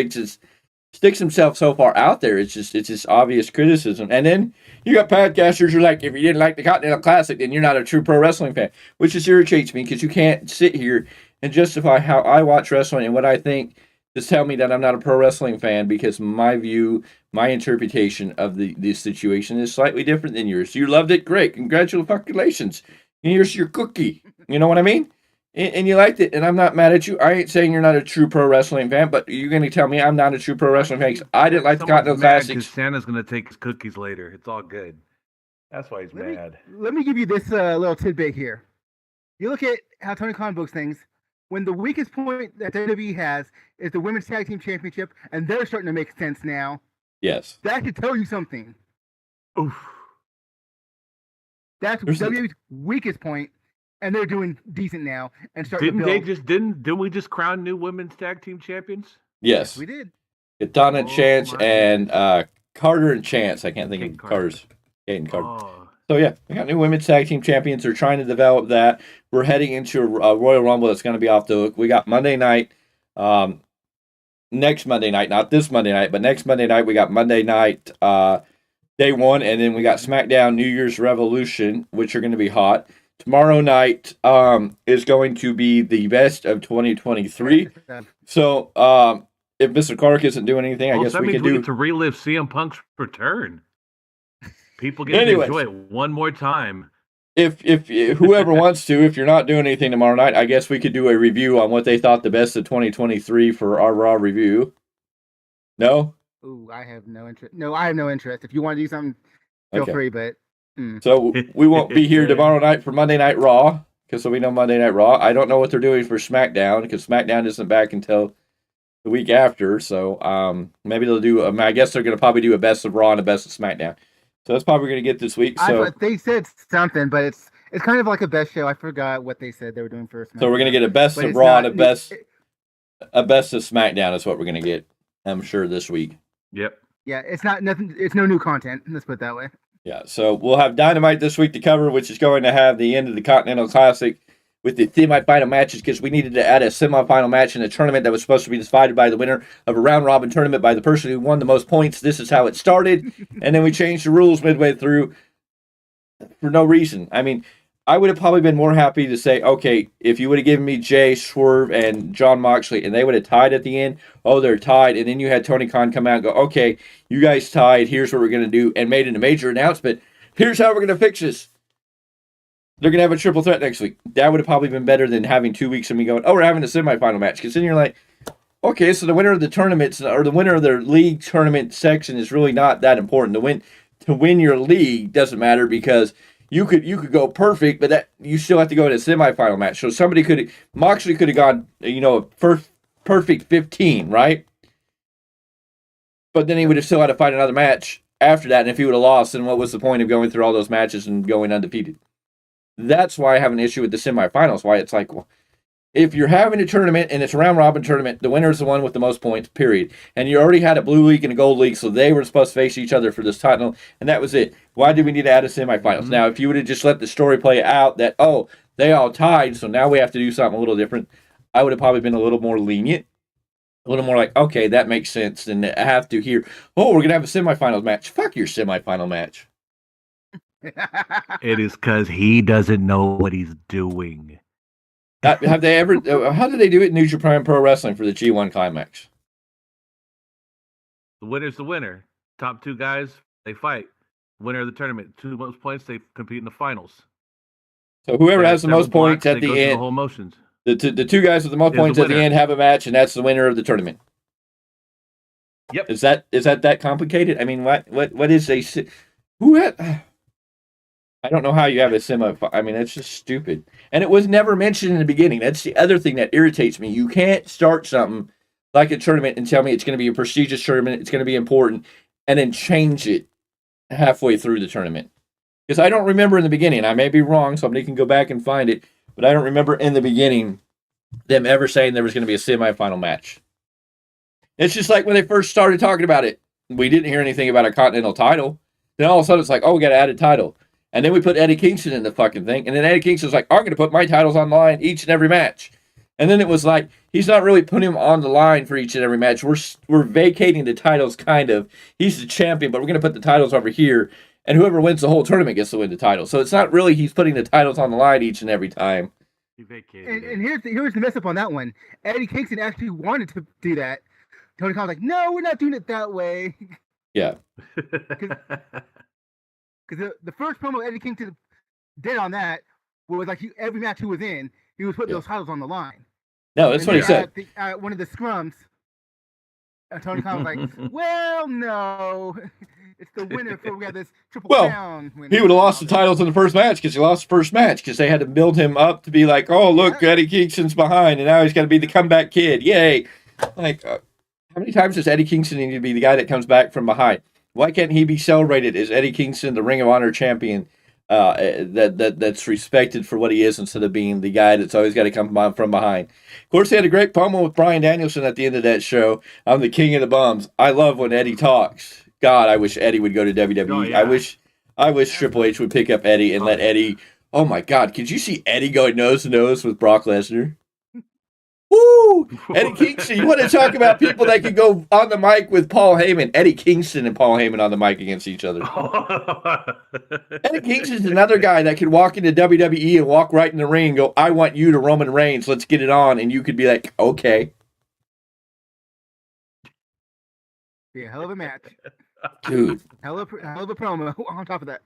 sticks himself so far out there. It's just obvious criticism. And then you got podcasters who are like, if you didn't like the Continental Classic, then you're not a true pro wrestling fan, which just irritates me because you can't sit here and justify how I watch wrestling and what I think. Just tell me that I'm not a pro wrestling fan because my view, my interpretation of the situation is slightly different than yours. You loved it? Great. Congratulations. Here's your cookie. You know what I mean? And you liked it, and I'm not mad at you. I ain't saying you're not a true pro wrestling fan, but you're going to tell me I'm not a true pro wrestling fan because I didn't like the Continental Classics. Santa's going to take his cookies later. It's all good. That's why he's mad. Let me give you this little tidbit here. You look at how Tony Khan books things. When the weakest point that WWE has is the Women's Tag Team Championship, and they're starting to make sense now. Yes. That should tell you something. Oof. That's WWE's weakest point, and they're doing decent now and starting Didn't we just crown new women's tag team champions? Yes. We did. Katana Chance and Carter and Chance. I can't think of Carter's. Kate and Carter. Oh. So yeah, we got new women's tag team champions. They're trying to develop that. We're heading into a Royal Rumble that's going to be off the hook. We got Monday night, next Monday night, not this Monday night, but next Monday night. We got Monday night, day one, and then we got SmackDown New Year's Revolution, which are going to be hot. Tomorrow night is going to be the best of 2023. So if Mr. Clarke isn't doing anything, I guess we can do to relive CM Punk's return. People get to enjoy it one more time. If whoever wants to, if you're not doing anything tomorrow night, I guess we could do a review on what they thought the best of 2023 for our Raw review. No? Ooh, I have no interest. No, I have no interest. If you want to do something, feel free, but... So we won't be here tomorrow night for Monday Night Raw, because there'll be no Monday Night Raw. I don't know what they're doing for SmackDown, because SmackDown isn't back until the week after. So maybe they'll do. I guess they're going to probably do a best of Raw and a best of SmackDown. So that's probably going to get this week. So they said something, but it's kind of like a best show. I forgot what they said they were doing first. So we're going to get a best of Raw and a best of SmackDown is what we're going to get, I'm sure, this week. Yep. Yeah, it's not nothing. It's no new content. Let's put it that way. Yeah, so we'll have Dynamite this week to cover, which is going to have the end of the Continental Classic with the semifinal matches, because we needed to add a semifinal match in a tournament that was supposed to be decided by the winner of a round-robin tournament by the person who won the most points. This is how it started, and then we changed the rules midway through for no reason. I mean, I would have probably been more happy to say, okay, if you would have given me Jay, Swerve, and John Moxley, and they would have tied at the end, oh, they're tied, and then you had Tony Khan come out and go, okay, you guys tied, here's what we're going to do, and made it a major announcement. Here's how we're going to fix this. They're going to have a triple threat next week. That would have probably been better than having 2 weeks of me going, oh, we're having a semifinal match. Because then you're like, okay, so the winner of the tournaments, or the winner of their league tournament section is really not that important. To win your league doesn't matter, because you could go perfect, but that you still have to go in a semifinal match. So Moxley could have gone, a perfect 15, right? But then he would have still had to fight another match after that, and if he would have lost, then what was the point of going through all those matches and going undefeated? That's why I have an issue with the semifinals, why it's like, well, if you're having a tournament and it's a round-robin tournament, the winner is the one with the most points, period. And you already had a blue league and a gold league, so they were supposed to face each other for this title, and that was it. Why did we need to add a semifinals? Mm-hmm. Now, if you would have just let the story play out that, oh, they all tied, so now we have to do something a little different, I would have probably been a little more lenient, a little more like, okay, that makes sense, than to have to hear, oh, we're going to have a semifinals match. Fuck your semifinal match. It is because he doesn't know what he's doing. Have they ever? How did they do it in New Japan Pro Wrestling for the G1 Climax? The winner's the winner. Top two guys, they fight. Winner of the tournament, 2 most points, they compete in the finals. So whoever has the most points at the end, the whole motions. The two guys with the most points at the end have a match, and that's the winner of the tournament. Yep. Is that complicated? I mean, what is a who had? I don't know how you have a semi. I mean, that's just stupid. And it was never mentioned in the beginning. That's the other thing that irritates me. You can't start something like a tournament and tell me it's going to be a prestigious tournament, it's going to be important, and then change it halfway through the tournament. Because I don't remember in the beginning. I may be wrong. Somebody can go back and find it. But I don't remember in the beginning them ever saying there was going to be a semifinal match. It's just like when they first started talking about it, we didn't hear anything about a Continental title. Then all of a sudden it's like, oh, we got to add a title. And then we put Eddie Kingston in the fucking thing. And then Eddie Kingston's like, I'm going to put my titles on the line each and every match. And then it was like, he's not really putting them on the line for each and every match. We're vacating the titles, kind of. He's the champion, but we're going to put the titles over here. And whoever wins the whole tournament gets to win the title. So it's not really he's putting the titles on the line each and every time. He vacated. And here's the mess up on that one. Eddie Kingston actually wanted to do that. Tony Khan's like, no, we're not doing it that way. Yeah. Because the first promo Eddie Kingston did on that was like every match he was in, he was putting those titles on the line. No, that's what he said. At one of the scrums, Tony Khan was like, well, no. It's the winner for we got this triple crown. He would have lost the titles in the first match because he lost the first match because they had to build him up to be like, oh, look, Eddie Kingston's behind, and now he's got to be the comeback kid. Yay. Like, how many times does Eddie Kingston need to be the guy that comes back from behind? Why can't he be celebrated as Eddie Kingston, the Ring of Honor champion, that's respected for what he is instead of being the guy that's always got to come from behind? Of course, he had a great promo with Bryan Danielson at the end of that show. I'm the king of the bums. I love when Eddie talks. God, I wish Eddie would go to WWE. Oh, yeah. I wish Triple H would pick up Eddie and let Eddie. Oh my God, could you see Eddie going nose to nose with Brock Lesnar? Woo! Eddie Kingston. You want to talk about people that could go on the mic with Paul Heyman? Eddie Kingston and Paul Heyman on the mic against each other. Eddie Kingston's another guy that could walk into WWE and walk right in the ring and go, I want you to Roman Reigns. Let's get it on. And you could be like, okay. Yeah, hell of a match. Dude. Hell of a promo on top of that.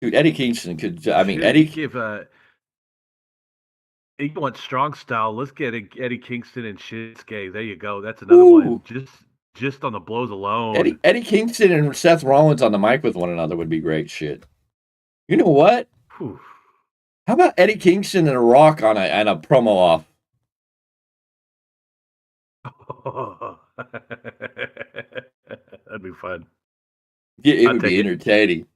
Dude, Eddie Kingston could, I mean, Eddie. You want strong style? Let's get Eddie Kingston and Shinsuke. There you go. That's another one. Just on the blows alone. Eddie Kingston and Seth Rollins on the mic with one another would be great shit. You know what? Whew. How about Eddie Kingston and a Rock on a promo off? That'd be fun. Yeah, it I'll would be take it. entertaining.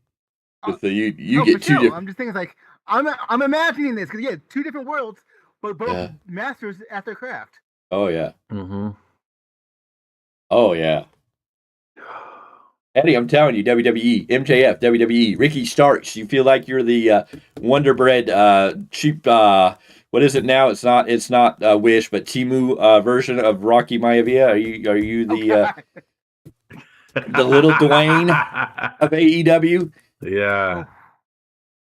Oh, So you no, get for two sure. different. I'm just thinking like I'm imagining this because yeah, two different worlds, but both Yeah. masters at their craft. Oh yeah. Mm-hmm. Oh yeah. Eddie, I'm telling you, WWE, MJF, WWE, Ricky Starks. You feel like you're the Wonder Bread cheap. What is it now? It's not Wish, but Timu version of Rocky Maivia. Are you the little Dwayne of AEW? Yeah.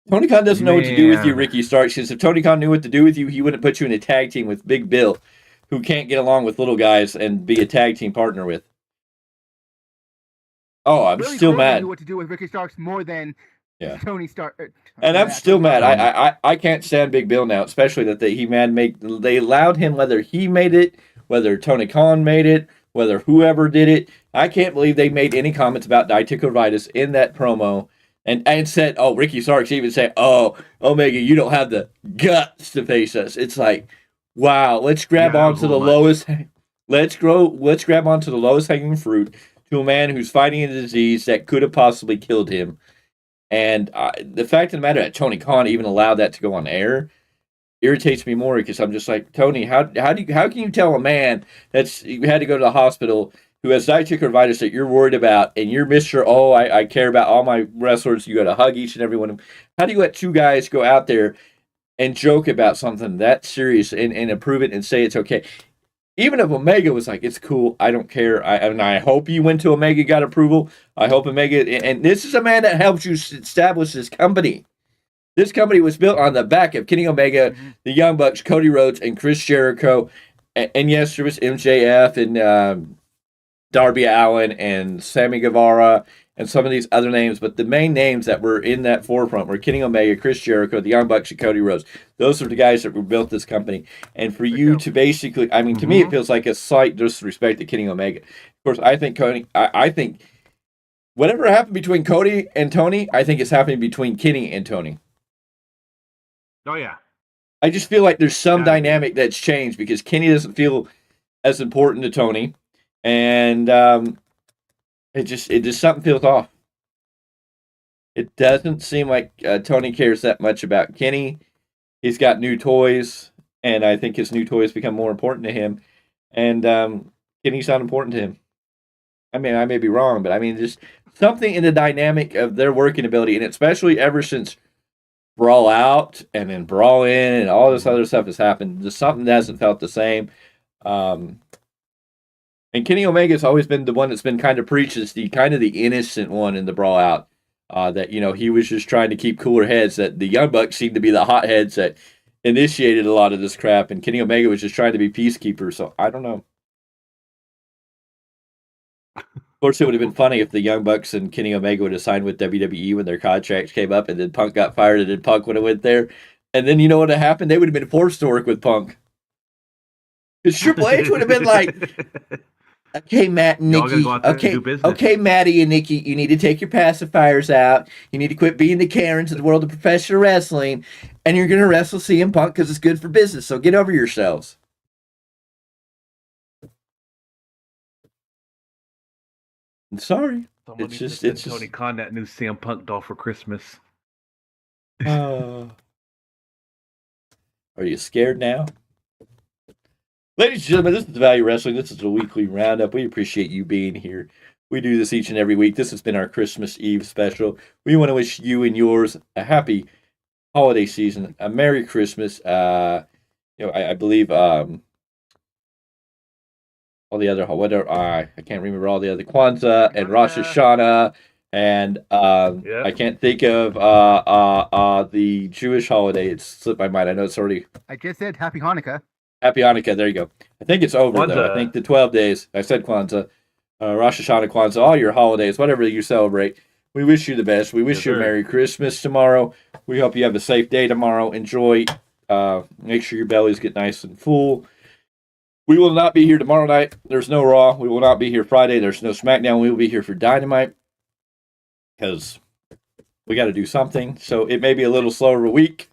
Tony Khan doesn't know what to do with you, Man. Ricky Starks. Because if Tony Khan knew what to do with you, he wouldn't put you in a tag team with Big Bill, who can't get along with little guys and be a tag team partner with. Oh, I'm Billy still Corgan mad. knew what to do with Ricky Starks more than Yeah. Tony Stark. And I'm still Tony mad. Khan. I can't stand Big Bill now, especially that they allowed him, whether he made it, whether Tony Khan made it, whether whoever did it. I can't believe they made any comments about diverticulitis in that promo, and said, "Oh, Ricky Starks even said, oh, Omega, you don't have the guts to face us." It's like, wow, let's grab Yeah, that was onto a the little much. let's grab onto the lowest hanging fruit to a man who's fighting a disease that could have possibly killed him. And the fact of the matter that Tony Khan even allowed that to go on air irritates me more because I'm just like, Tony, how can you tell a man that's you had to go to the hospital who has diverticulitis that you're worried about, and you're Mr. Oh, I care about all my wrestlers. You got to hug each and every one of them. How do you let two guys go out there and joke about something that serious and approve it and say it's okay? Even if Omega was like, it's cool, I don't care. I hope you went to Omega, got approval. I hope Omega, and this is a man that helped you establish this company. This company was built on the back of Kenny Omega, the Young Bucks, Cody Rhodes, and Chris Jericho. And yes, there was MJF and Darby Allin and Sammy Guevara and some of these other names, but the main names that were in that forefront were Kenny Omega, Chris Jericho, the Young Bucks, and Cody Rhodes. Those are the guys that were built this company. And for you to basically, I mean, to me, it feels like a slight disrespect to Kenny Omega. Of course, I think I think whatever happened between Cody and Tony, I think is happening between Kenny and Tony. Oh yeah. I just feel like there's some Yeah. dynamic that's changed because Kenny doesn't feel as important to Tony, and it just something feels off. It doesn't seem like Tony cares that much about Kenny. He's got new toys, and I think his new toys become more important to him. And Kenny's not important to him. I mean, I may be wrong, but I mean, just something in the dynamic of their working ability, and especially ever since Brawl Out and then Brawl In and all this other stuff has happened, just something that hasn't felt the same. And Kenny Omega's always been the one that's been kind of preached as the innocent one in the Brawl Out. That, you know, he was just trying to keep cooler heads, that the Young Bucks seemed to be the hotheads that initiated a lot of this crap, and Kenny Omega was just trying to be peacekeeper, so I don't know. Of course, it would have been funny if the Young Bucks and Kenny Omega would have signed with WWE when their contracts came up, and then Punk got fired, and then Punk would have went there. And then you know what would have happened? They would have been forced to work with Punk. Because Triple H would have been like, okay, Matt and Y'all gotta Nikki. go out there and do business. Okay, Matty and Nikki, you need to take your pacifiers out. You need to quit being the Karens of the world of professional wrestling, and you're going to wrestle CM Punk because it's good for business. So get over yourselves. I'm sorry. Someone It's needs just- to it's send just- Tony Khan that new CM Punk doll for Christmas. Are you scared now? Ladies and gentlemen, this is Value Wrestling. This is the weekly roundup. We appreciate you being here. We do this each and every week. This has been our Christmas Eve special. We want to wish you and yours a happy holiday season, a Merry Christmas. I believe all the other I can't remember all the other Kwanzaa and Rosh Hashanah, and Yeah. I can't think of the Jewish holiday. It's slipped my mind. I know it's already I just said Happy Hanukkah. Happy Hanukkah. There you go. I think it's over though. I Kwanzaa. think the 12 days. I said Kwanzaa, Rosh Hashanah, Kwanzaa, all your holidays, whatever you celebrate. We wish you the best. We wish Yes, you a sir. Merry Christmas tomorrow. We hope you have a safe day tomorrow. Enjoy. Make sure your bellies get nice and full. We will not be here tomorrow night. There's no Raw. We will not be here Friday. There's no SmackDown. We will be here for Dynamite because we got to do something. So it may be a little slower of a week.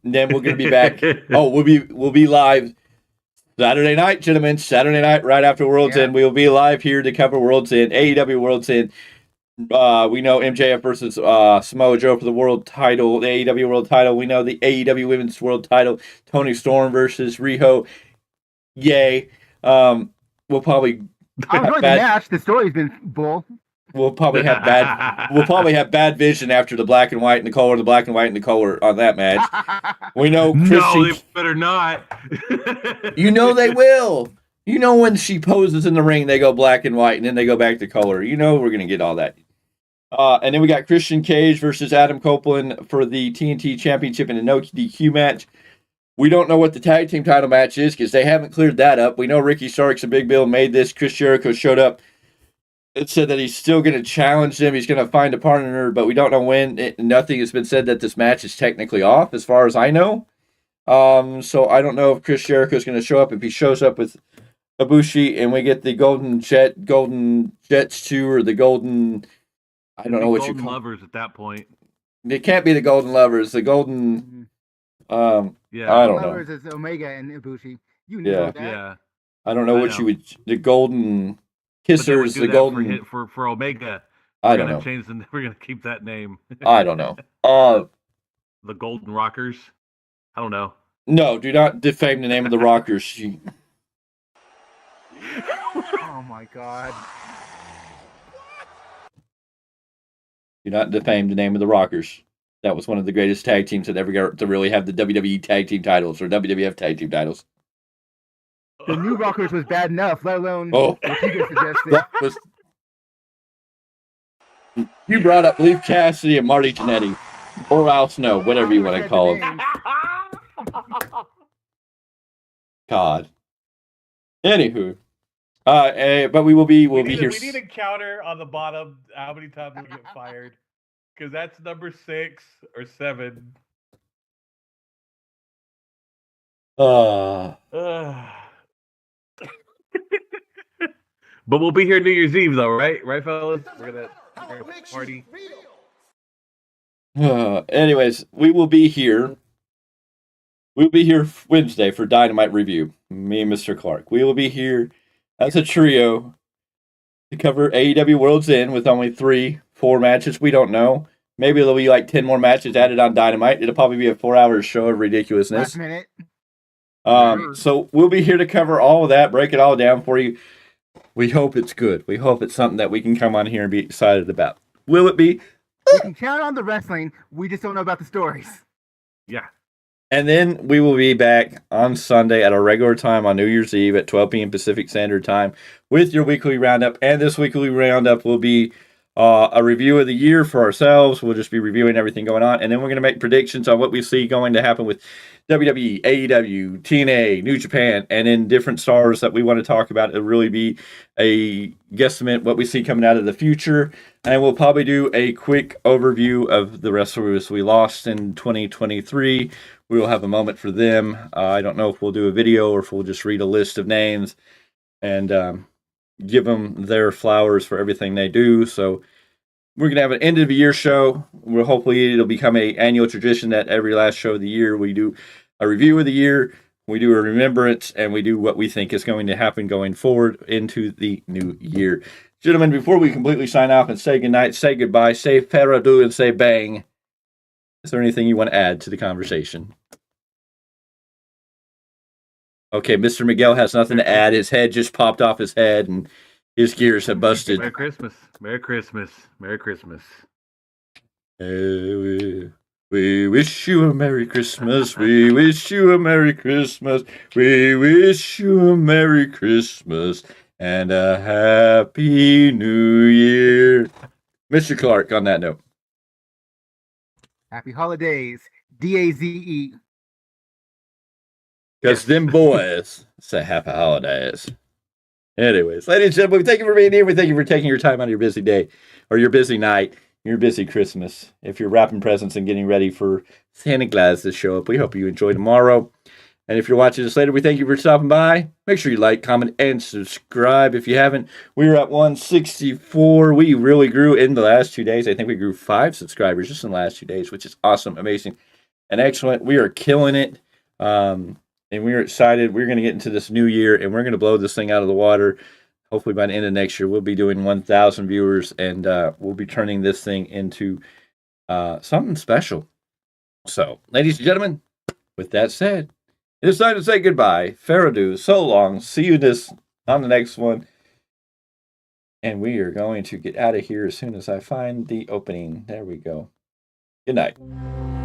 Then we're going to be back. Oh, we'll be live Saturday night, gentlemen. Saturday night, right after World's End. We will be live here to cover World's End, AEW World's End. We know MJF versus Samoa Joe for the world title, the AEW world title. We know the AEW women's world title, Toni Storm versus Riho. Yay. We'll probably I enjoyed the match. The story's been bull. We'll probably have bad vision after the black and white and the color, the black and white and the color on that match. We know No, they better not. You know they will. You know when she poses in the ring, they go black and white, and then they go back to color. You know we're going to get all that. And then we got Christian Cage versus Adam Copeland for the TNT Championship in a no DQ match. We don't know what the tag team title match is because they haven't cleared that up. We know Ricky Starks and Big Bill made this. Chris Jericho showed up. It said that he's still going to challenge them. He's going to find a partner, but we don't know when. Nothing has been said that this match is technically off, as far as I know. So I don't know if Chris Jericho is going to show up. If he shows up with Ibushi and we get the Golden Jets 2 or the Golden... I don't know what you call Lovers at that point. It can't be the Golden Lovers. The Golden... I don't know. Lovers is Omega and Ibushi. You know that. Yeah. I don't know what you would... The Golden Kissers, the Golden... For Omega. I don't know. We're going to keep that name. I don't know. The Golden Rockers. I don't know. No, do not defame the name of the Rockers. Oh my God. Do not defame the name of the Rockers. That was one of the greatest tag teams that ever got to really have the WWE tag team titles or WWF tag team titles. The New Rockers was bad enough, let alone what you guys suggested. You brought up Leif Cassidy and Marty Jannetty. Or Al Snow, whatever you want to call them. God. Anywho. But we'll be here. We need a counter on the bottom. How many times we get fired? Because that's number 6 or 7. But we'll be here New Year's Eve, though, right? Right, fellas? We're gonna party. Anyways, we will be here. We'll be here Wednesday for Dynamite Review. Me and Mr. Clarke. We will be here as a trio to cover AEW World's End with only 3-4 matches. We don't know. Maybe there'll be like 10 more matches added on Dynamite. It'll probably be a 4-hour show of ridiculousness. Last minute. So we'll be here to cover all of that, break it all down for you. We hope it's good. We hope it's something that we can come on here and be excited about. Will it be? We can count on the wrestling. We just don't know about the stories. Yeah. And then we will be back on Sunday at our regular time on New Year's Eve at 12 p.m. Pacific Standard Time with your weekly roundup. And this weekly roundup will be a review of the year for ourselves. We'll just be reviewing everything going on. And then we're going to make predictions on what we see going to happen with WWE, AEW, TNA, New Japan, and then different stars that we want to talk about. It'll really be a guesstimate what we see coming out of the future. And we'll probably do a quick overview of the wrestlers we lost in 2023. We will have a moment for them. I don't know if we'll do a video or if we'll just read a list of names and give them their flowers for everything they do. So we're going to have an end of the year show. Hopefully it'll become an annual tradition that every last show of the year we do a review of the year, we do a remembrance, and we do what we think is going to happen going forward into the new year. Gentlemen, before we completely sign off and say goodnight, say goodbye, say faradu, and say bang, is there anything you want to add to the conversation? Okay, Mr. Miguel has nothing to add. His head just popped off his head, and his gears have busted. Merry Christmas. Merry Christmas. Merry Christmas. We wish you a Merry Christmas. We wish you a Merry Christmas. We wish you a Merry Christmas and a Happy New Year. Mr. Clarke, on that note. Happy holidays. DAZE. Because them boys say happy holidays. Anyways, ladies and gentlemen, thank you for being here. We thank you for taking your time out of your busy day or your busy night, your busy Christmas. If you're wrapping presents and getting ready for Santa Claus to show up, we hope you enjoy tomorrow. And if you're watching this later, we thank you for stopping by. Make sure you like, comment, and subscribe if you haven't. We were at 164. We really grew in the last 2 days. I think we grew 5 subscribers just in the last 2 days, which is awesome, amazing, and excellent. We are killing it. and we're excited. We're going to get into this new year, and we're going to blow this thing out of the water. Hopefully by the end of next year, we'll be doing 1,000 viewers, and we'll be turning this thing into something special. So, ladies and gentlemen, with that said, it is time to say goodbye. Faradu, so long. See you on the next one. And we are going to get out of here as soon as I find the opening. There we go. Good night.